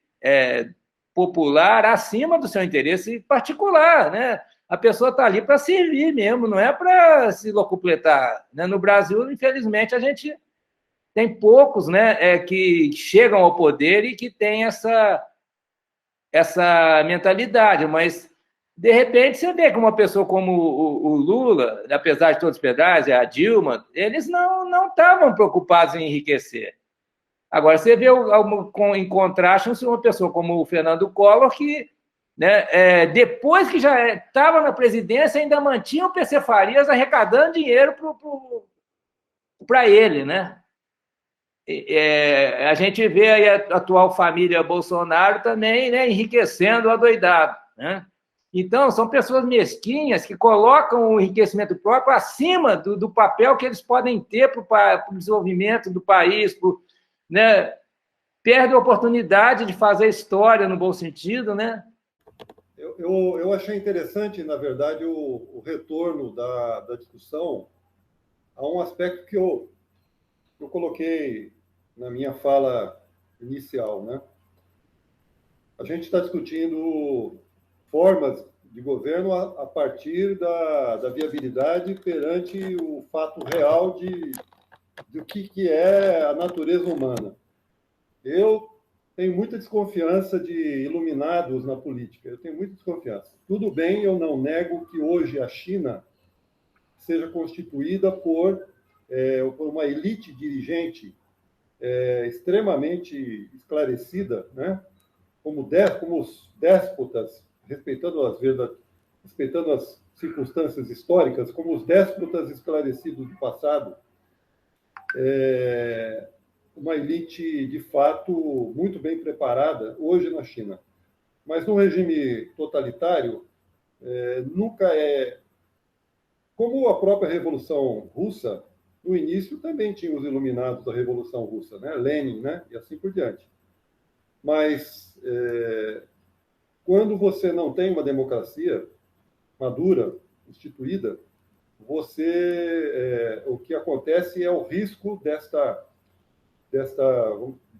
Speaker 1: popular acima do seu interesse particular, né? A pessoa está ali para servir mesmo, não é para se locupletar, né? No Brasil, infelizmente, a gente tem poucos, né, que chegam ao poder e que têm essa mentalidade, mas, de repente, você vê que uma pessoa como o Lula, apesar de todos os pedaços, a Dilma, eles não estavam preocupados em enriquecer. Agora, você vê, em contraste, uma pessoa como o Fernando Collor, que né? Depois que já estava na presidência, ainda mantinha o PC Farias arrecadando dinheiro para ele, né? A gente vê aí a atual família Bolsonaro também, né, enriquecendo adoidado, né? Então, são pessoas mesquinhas que colocam o enriquecimento próprio acima do papel que eles podem ter para o desenvolvimento do país, né? Perde a oportunidade de fazer história no bom sentido, né?
Speaker 3: Eu achei interessante, na verdade, o retorno da discussão a um aspecto que eu coloquei na minha fala inicial, né? A gente está discutindo formas de governo a partir da viabilidade perante o fato real do que é a natureza humana. Eu tenho muita desconfiança de iluminados na política. Eu tenho muita desconfiança. Tudo bem, eu não nego que hoje a China seja constituída por uma elite dirigente extremamente esclarecida, né? Como os déspotas, respeitando as circunstâncias históricas, como os déspotas esclarecidos do passado, uma elite, de fato, muito bem preparada hoje na China. Mas no regime totalitário, nunca é... Como a própria Revolução Russa, no início também tinha os iluminados da Revolução Russa, né? Lenin, né? E assim por diante. Mas quando você não tem uma democracia madura, instituída, o que acontece é o risco desta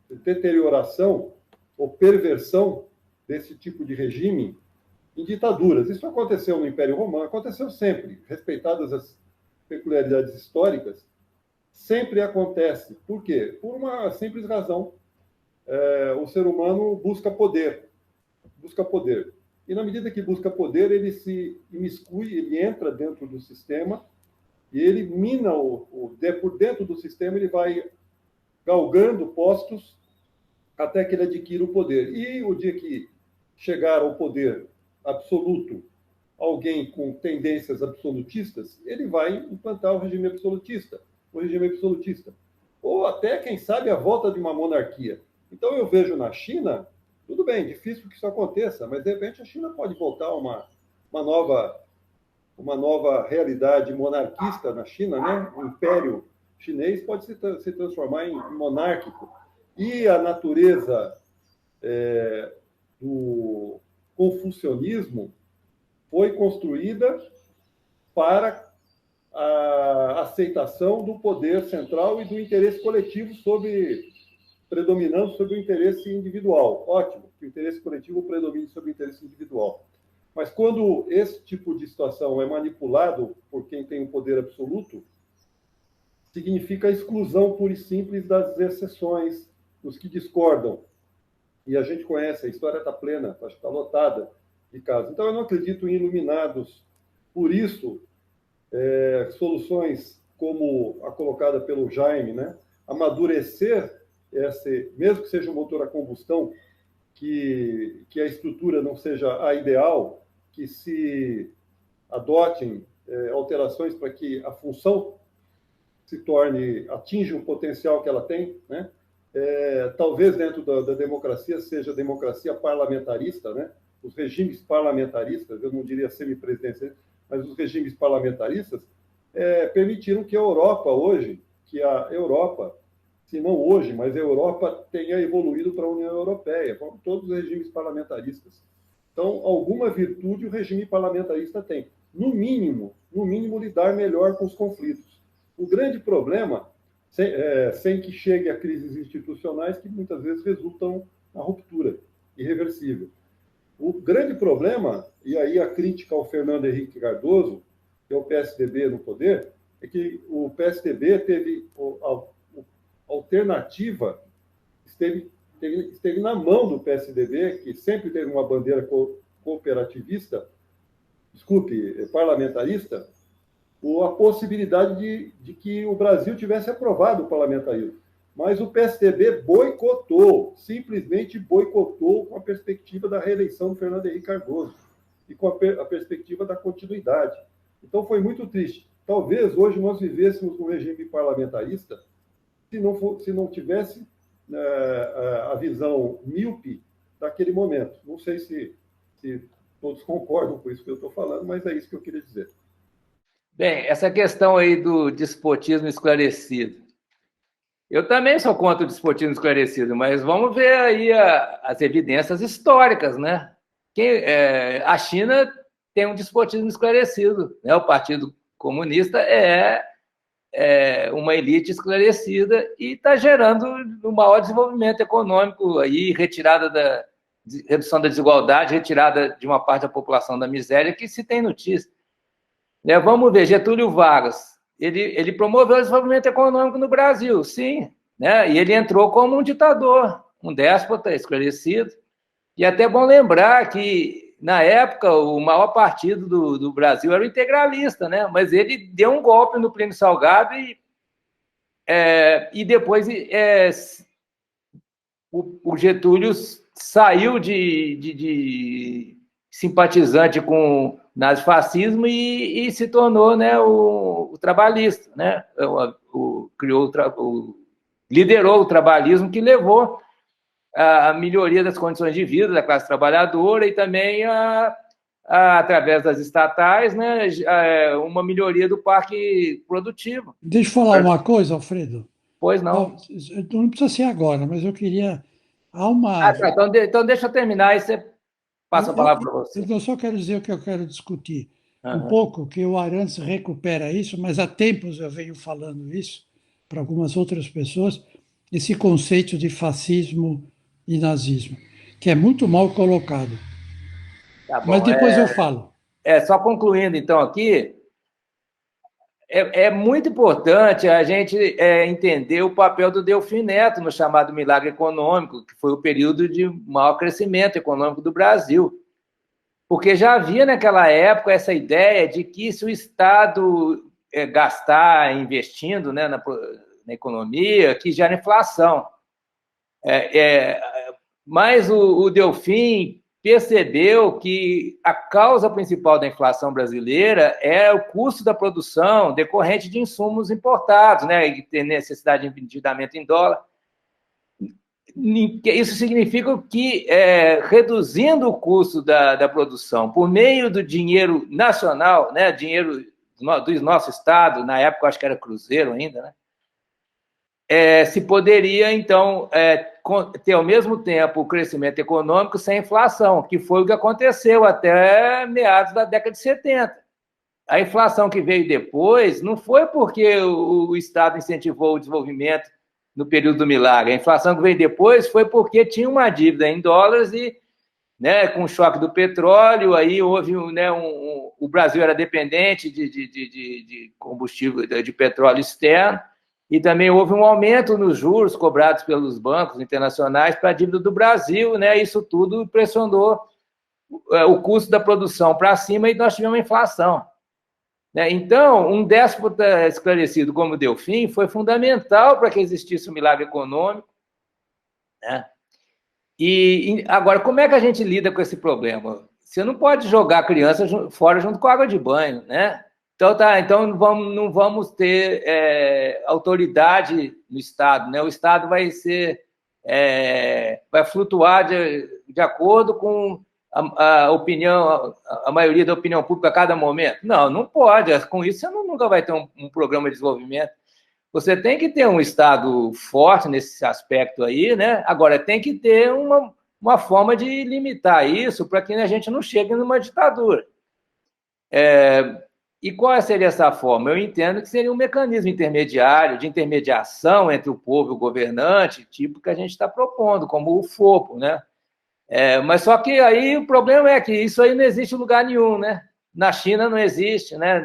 Speaker 3: deterioração ou perversão desse tipo de regime em ditaduras. Isso aconteceu no Império Romano, aconteceu sempre, respeitadas as peculiaridades históricas, sempre acontece. Por quê? Por uma simples razão. O ser humano busca poder. E, na medida que busca poder, ele se imiscui, ele entra dentro do sistema e ele mina por dentro do sistema, ele vai galgando postos até que ele adquira o poder. E o dia que chegar ao poder absoluto alguém com tendências absolutistas, ele vai implantar o regime absolutista. Ou até, quem sabe, a volta de uma monarquia. Então, eu vejo na China, tudo bem, difícil que isso aconteça, mas, de repente, a China pode voltar a uma nova realidade monarquista na China, né? O Império Chinês pode se transformar em monárquico. E a natureza do confucionismo foi construída para a aceitação do poder central e do interesse coletivo predominando sobre o interesse individual. Ótimo, que o interesse coletivo predomine sobre o interesse individual. Mas quando esse tipo de situação é manipulado por quem tem o poder absoluto, significa a exclusão pura e simples das exceções, dos que discordam. E a gente conhece, a história está plena, está lotada de casos. Então, eu não acredito em iluminados. Por isso, soluções como a colocada pelo Jaime, né? Amadurecer mesmo que seja um motor a combustão, que a estrutura não seja a ideal, que se adotem alterações para que a função atinja o potencial que ela tem, né? Talvez dentro da democracia seja a democracia parlamentarista, né? Os regimes parlamentaristas, eu não diria semipresidenciais, mas os regimes parlamentaristas permitiram que a Europa, se não hoje, mas a Europa tenha evoluído para a União Europeia, como todos os regimes parlamentaristas. Então, alguma virtude o regime parlamentarista tem. No mínimo, lidar melhor com os conflitos. O grande problema, sem que chegue a crises institucionais que muitas vezes resultam na ruptura irreversível. O grande problema, e aí a crítica ao Fernando Henrique Cardoso, que é o PSDB no poder, é que o PSDB teve alternativa, esteve na mão do PSDB, que sempre teve uma bandeira parlamentarista, a possibilidade de que o Brasil tivesse aprovado o parlamentarismo. mas o PSDB boicotou, simplesmente boicotou com a perspectiva da reeleição do Fernando Henrique Cardoso e com a perspectiva da continuidade. Então, foi muito triste. Talvez hoje nós vivêssemos um regime parlamentarista se não tivesse a visão míope daquele momento. Não sei se todos concordam com isso que eu estou falando, mas é isso que eu queria dizer.
Speaker 1: Bem, essa questão aí do despotismo esclarecido. Eu também sou contra o despotismo esclarecido, mas vamos ver aí as evidências históricas, né? A China tem um despotismo esclarecido, né? O Partido Comunista é uma elite esclarecida e está gerando um maior desenvolvimento econômico, aí, redução da desigualdade, retirada de uma parte da população da miséria, que se tem notícia. Vamos ver, Getúlio Vargas, ele promoveu o desenvolvimento econômico no Brasil, sim, né? E ele entrou como um ditador, um déspota esclarecido. E é até bom lembrar que, na época, o maior partido do Brasil era o integralista, né? Mas ele deu um golpe no Plínio Salgado e depois o Getúlio saiu de simpatizante com nazifascismo e se tornou, né, o trabalhista, né? Liderou o trabalhismo, que levou a melhoria das condições de vida da classe trabalhadora e também, através das estatais, né, uma melhoria do parque produtivo.
Speaker 4: Deixa eu falar uma coisa, Alfredo.
Speaker 1: Pois não.
Speaker 4: Não precisa ser agora, mas eu queria...
Speaker 1: Tá, então deixa eu terminar e você passa a palavra para você.
Speaker 4: Eu só quero dizer o que eu quero discutir. Um pouco, que o Arantes recupera isso, mas há tempos eu venho falando isso para algumas outras pessoas, esse conceito de fascismo e nazismo, que é muito mal colocado.
Speaker 1: Tá bom,
Speaker 4: mas depois eu falo.
Speaker 1: Só concluindo, então, aqui, é muito importante a gente entender o papel do Delfim Neto no chamado milagre econômico, que foi o período de maior crescimento econômico do Brasil. Porque já havia naquela época essa ideia de que se o Estado gastar investindo, né, na economia, que gera inflação. Mas o Delfim percebeu que a causa principal da inflação brasileira é o custo da produção decorrente de insumos importados, né, e ter necessidade de endividamento em dólar. Isso significa que, reduzindo o custo da produção por meio do dinheiro nacional, né, dinheiro do nosso Estado, na época eu acho que era Cruzeiro ainda, né, se poderia, então, ter ao mesmo tempo o crescimento econômico sem inflação, que foi o que aconteceu até meados da década de 70. A inflação que veio depois não foi porque o Estado incentivou o desenvolvimento no período do milagre. A inflação que veio depois foi porque tinha uma dívida em dólares e, né, com o choque do petróleo, aí houve, né, o Brasil era dependente de combustível, de petróleo externo, e também houve um aumento nos juros cobrados pelos bancos internacionais para a dívida do Brasil, né? Isso tudo pressionou o custo da produção para cima e nós tivemos uma inflação. Então, um déspota esclarecido como o Delfim foi fundamental para que existisse um milagre econômico, né? E agora, como é que a gente lida com esse problema? Você não pode jogar a criança fora junto com a água de banho, né? Então não vamos ter autoridade no Estado, né? O Estado vai flutuar de acordo com a maioria da opinião pública a cada momento. Não pode. Com isso, você nunca vai ter um programa de desenvolvimento. Você tem que ter um Estado forte nesse aspecto aí, né? Agora, tem que ter uma forma de limitar isso para que a gente não chegue numa ditadura. E qual seria essa forma? Eu entendo que seria um mecanismo intermediário, de intermediação entre o povo e o governante, tipo que a gente está propondo, como o FOPO, né? Mas só que aí o problema é que isso aí não existe em lugar nenhum, né? Na China não existe, né?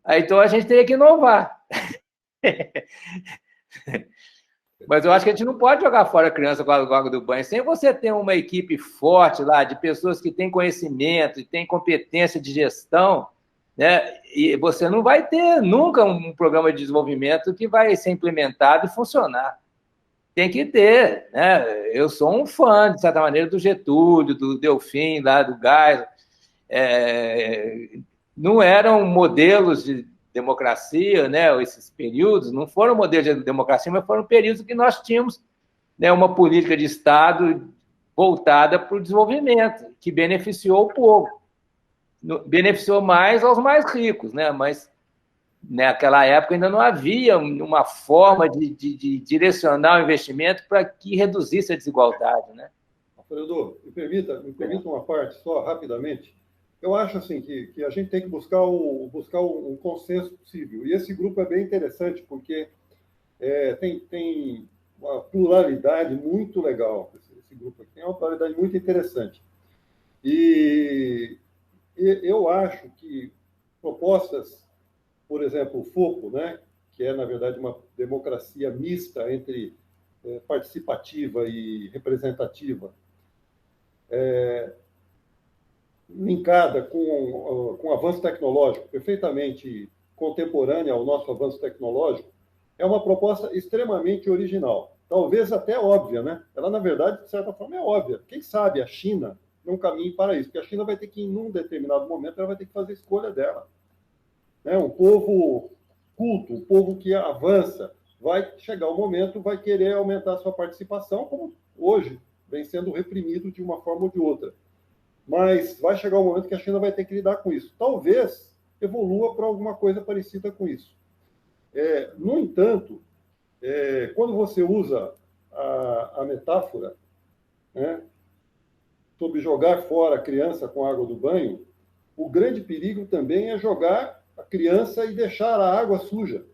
Speaker 1: Então a gente teria que inovar. Mas eu acho que a gente não pode jogar fora a criança com a água do banho. Sem você ter uma equipe forte lá, de pessoas que têm conhecimento e têm competência de gestão, né? E você não vai ter nunca um programa de desenvolvimento que vai ser implementado e funcionar. Tem que ter, né? Eu sou um fã, de certa maneira, do Getúlio, do Delfim, lá do Geisel. Não eram modelos de democracia, né? Esses períodos não foram modelos de democracia, mas foram períodos que nós tínhamos, né, uma política de Estado voltada para o desenvolvimento, que beneficiou o povo. Beneficiou mais aos mais ricos, né? Mas naquela época ainda não havia uma forma de direcionar o investimento para que reduzisse a desigualdade, né?
Speaker 3: Alfredo, me permita uma parte só, rapidamente. Eu acho assim que a gente tem que buscar um consenso possível. E esse grupo é bem interessante, porque tem uma pluralidade muito legal. Esse grupo aqui tem uma pluralidade muito interessante. E eu acho que propostas, por exemplo, o FOCO, né, que é, na verdade, uma democracia mista entre participativa e representativa, linkada com o avanço tecnológico, perfeitamente contemporânea ao nosso avanço tecnológico, é uma proposta extremamente original. Talvez até óbvia, né? Ela, na verdade, de certa forma, é óbvia. Quem sabe a China não caminhe para isso, porque a China vai ter que, em um determinado momento, ela vai ter que fazer a escolha dela. Né? Um povo culto, um povo que avança, vai chegar o momento, vai querer aumentar a sua participação, como hoje vem sendo reprimido de uma forma ou de outra. Mas vai chegar o momento que a China vai ter que lidar com isso. Talvez evolua para alguma coisa parecida com isso. No entanto, quando você usa a metáfora, né, sobre jogar fora a criança com a água do banho, o grande perigo também é jogar a criança e deixar a água suja,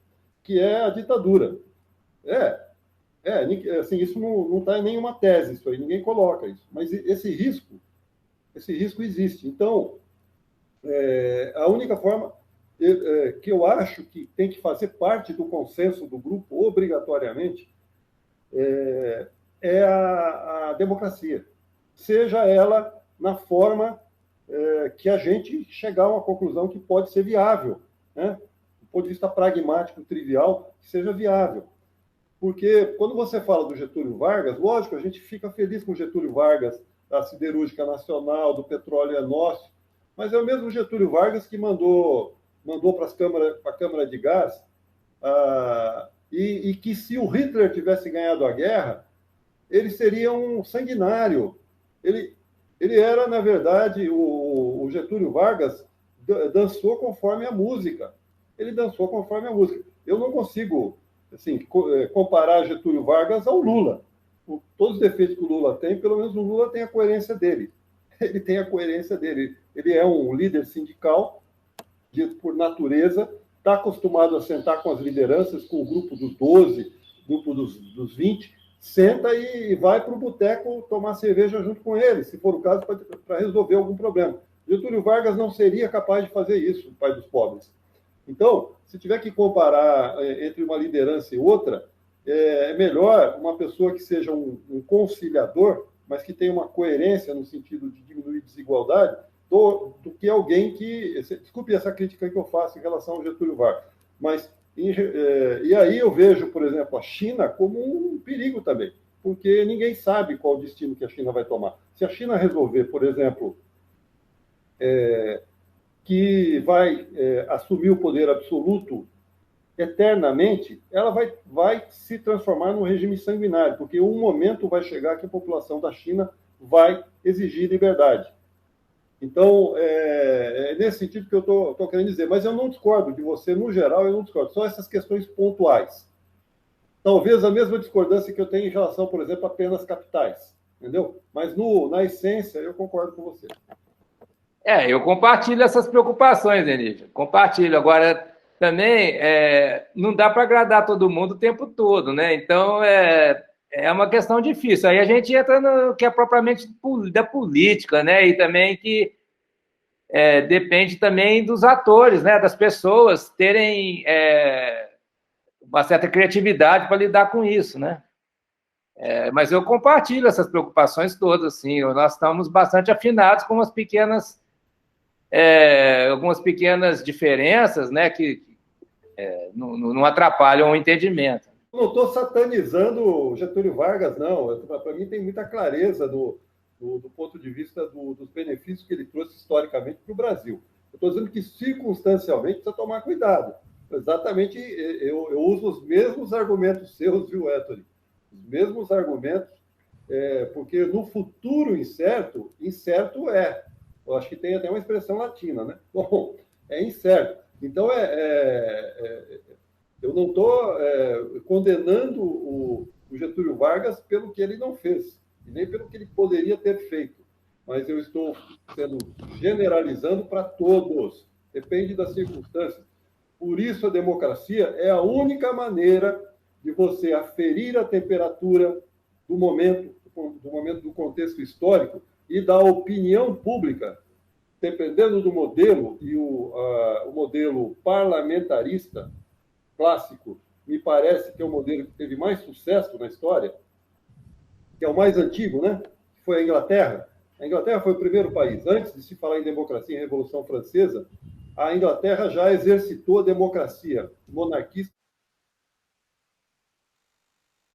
Speaker 3: que é a ditadura. Assim, isso não está em nenhuma tese, isso aí, ninguém coloca isso. Mas esse risco existe. Então, a única forma que eu acho que tem que fazer parte do consenso do grupo, obrigatoriamente, é a democracia. Seja ela na forma que a gente chegar a uma conclusão que pode ser viável, né? Do ponto de vista pragmático, trivial, que seja viável. Porque quando você fala do Getúlio Vargas, lógico, a gente fica feliz com o Getúlio Vargas, da Siderúrgica Nacional, do petróleo é nosso, mas é o mesmo Getúlio Vargas que mandou para a Câmara de Gás, e que se o Hitler tivesse ganhado a guerra, ele seria um sanguinário. Ele era, na verdade, o Getúlio Vargas dançou conforme a música. Ele dançou conforme a música. Eu não consigo assim, comparar Getúlio Vargas ao Lula. Por todos os defeitos que o Lula tem, pelo menos o Lula tem a coerência dele. Ele tem a coerência dele. Ele é um líder sindical, por natureza, está acostumado a sentar com as lideranças, com o grupo dos 12, grupo dos 20, senta e vai para o boteco tomar cerveja junto com ele, se for o caso, para resolver algum problema. Getúlio Vargas não seria capaz de fazer isso, o pai dos pobres. Então, se tiver que comparar entre uma liderança e outra, é melhor uma pessoa que seja um conciliador, mas que tenha uma coerência no sentido de diminuir desigualdade, do que alguém que... Desculpe essa crítica que eu faço em relação ao Getúlio Vargas, mas... E aí eu vejo, por exemplo, a China como um perigo também, porque ninguém sabe qual o destino que a China vai tomar. Se a China resolver, por exemplo, que vai assumir o poder absoluto eternamente, ela vai se transformar num regime sanguinário, porque um momento vai chegar que a população da China vai exigir liberdade. Então, é nesse sentido que eu estou querendo dizer. Mas eu não discordo de você, no geral, eu não discordo. Só essas questões pontuais. Talvez a mesma discordância que eu tenho em relação, por exemplo, a penas capitais. Entendeu? Mas, na essência, eu concordo com você.
Speaker 1: Eu compartilho essas preocupações, Denício. Compartilho. Agora, também, não dá para agradar todo mundo o tempo todo, né? Então, é uma questão difícil. Aí a gente entra no que é propriamente da política, né? E também que depende também dos atores, né? Das pessoas terem uma certa criatividade para lidar com isso, né? Mas eu compartilho essas preocupações todas, assim. Nós estamos bastante afinados com as pequenas algumas pequenas diferenças, né, que não atrapalham o entendimento.
Speaker 3: Não estou satanizando o Getúlio Vargas, não. Para mim tem muita clareza do ponto de vista dos benefícios que ele trouxe historicamente para o Brasil. Eu estou dizendo que, circunstancialmente, precisa tomar cuidado. Exatamente, eu uso os mesmos argumentos seus, viu, Ettore? Os mesmos argumentos, porque no futuro incerto é. Eu acho que tem até uma expressão latina, né? Bom, é incerto. Então, eu não estou condenando o Getúlio Vargas pelo que ele não fez, e nem pelo que ele poderia ter feito. Mas eu estou generalizando para todos. Depende das circunstâncias. Por isso, a democracia é a única maneira de você aferir a temperatura do momento do contexto histórico e da opinião pública, dependendo do modelo, e o modelo parlamentarista clássico, me parece que é o modelo que teve mais sucesso na história, que é o mais antigo, né? Que foi a Inglaterra. A Inglaterra foi o primeiro país. Antes de se falar em democracia e Revolução Francesa, a Inglaterra já exercitou a democracia monarquista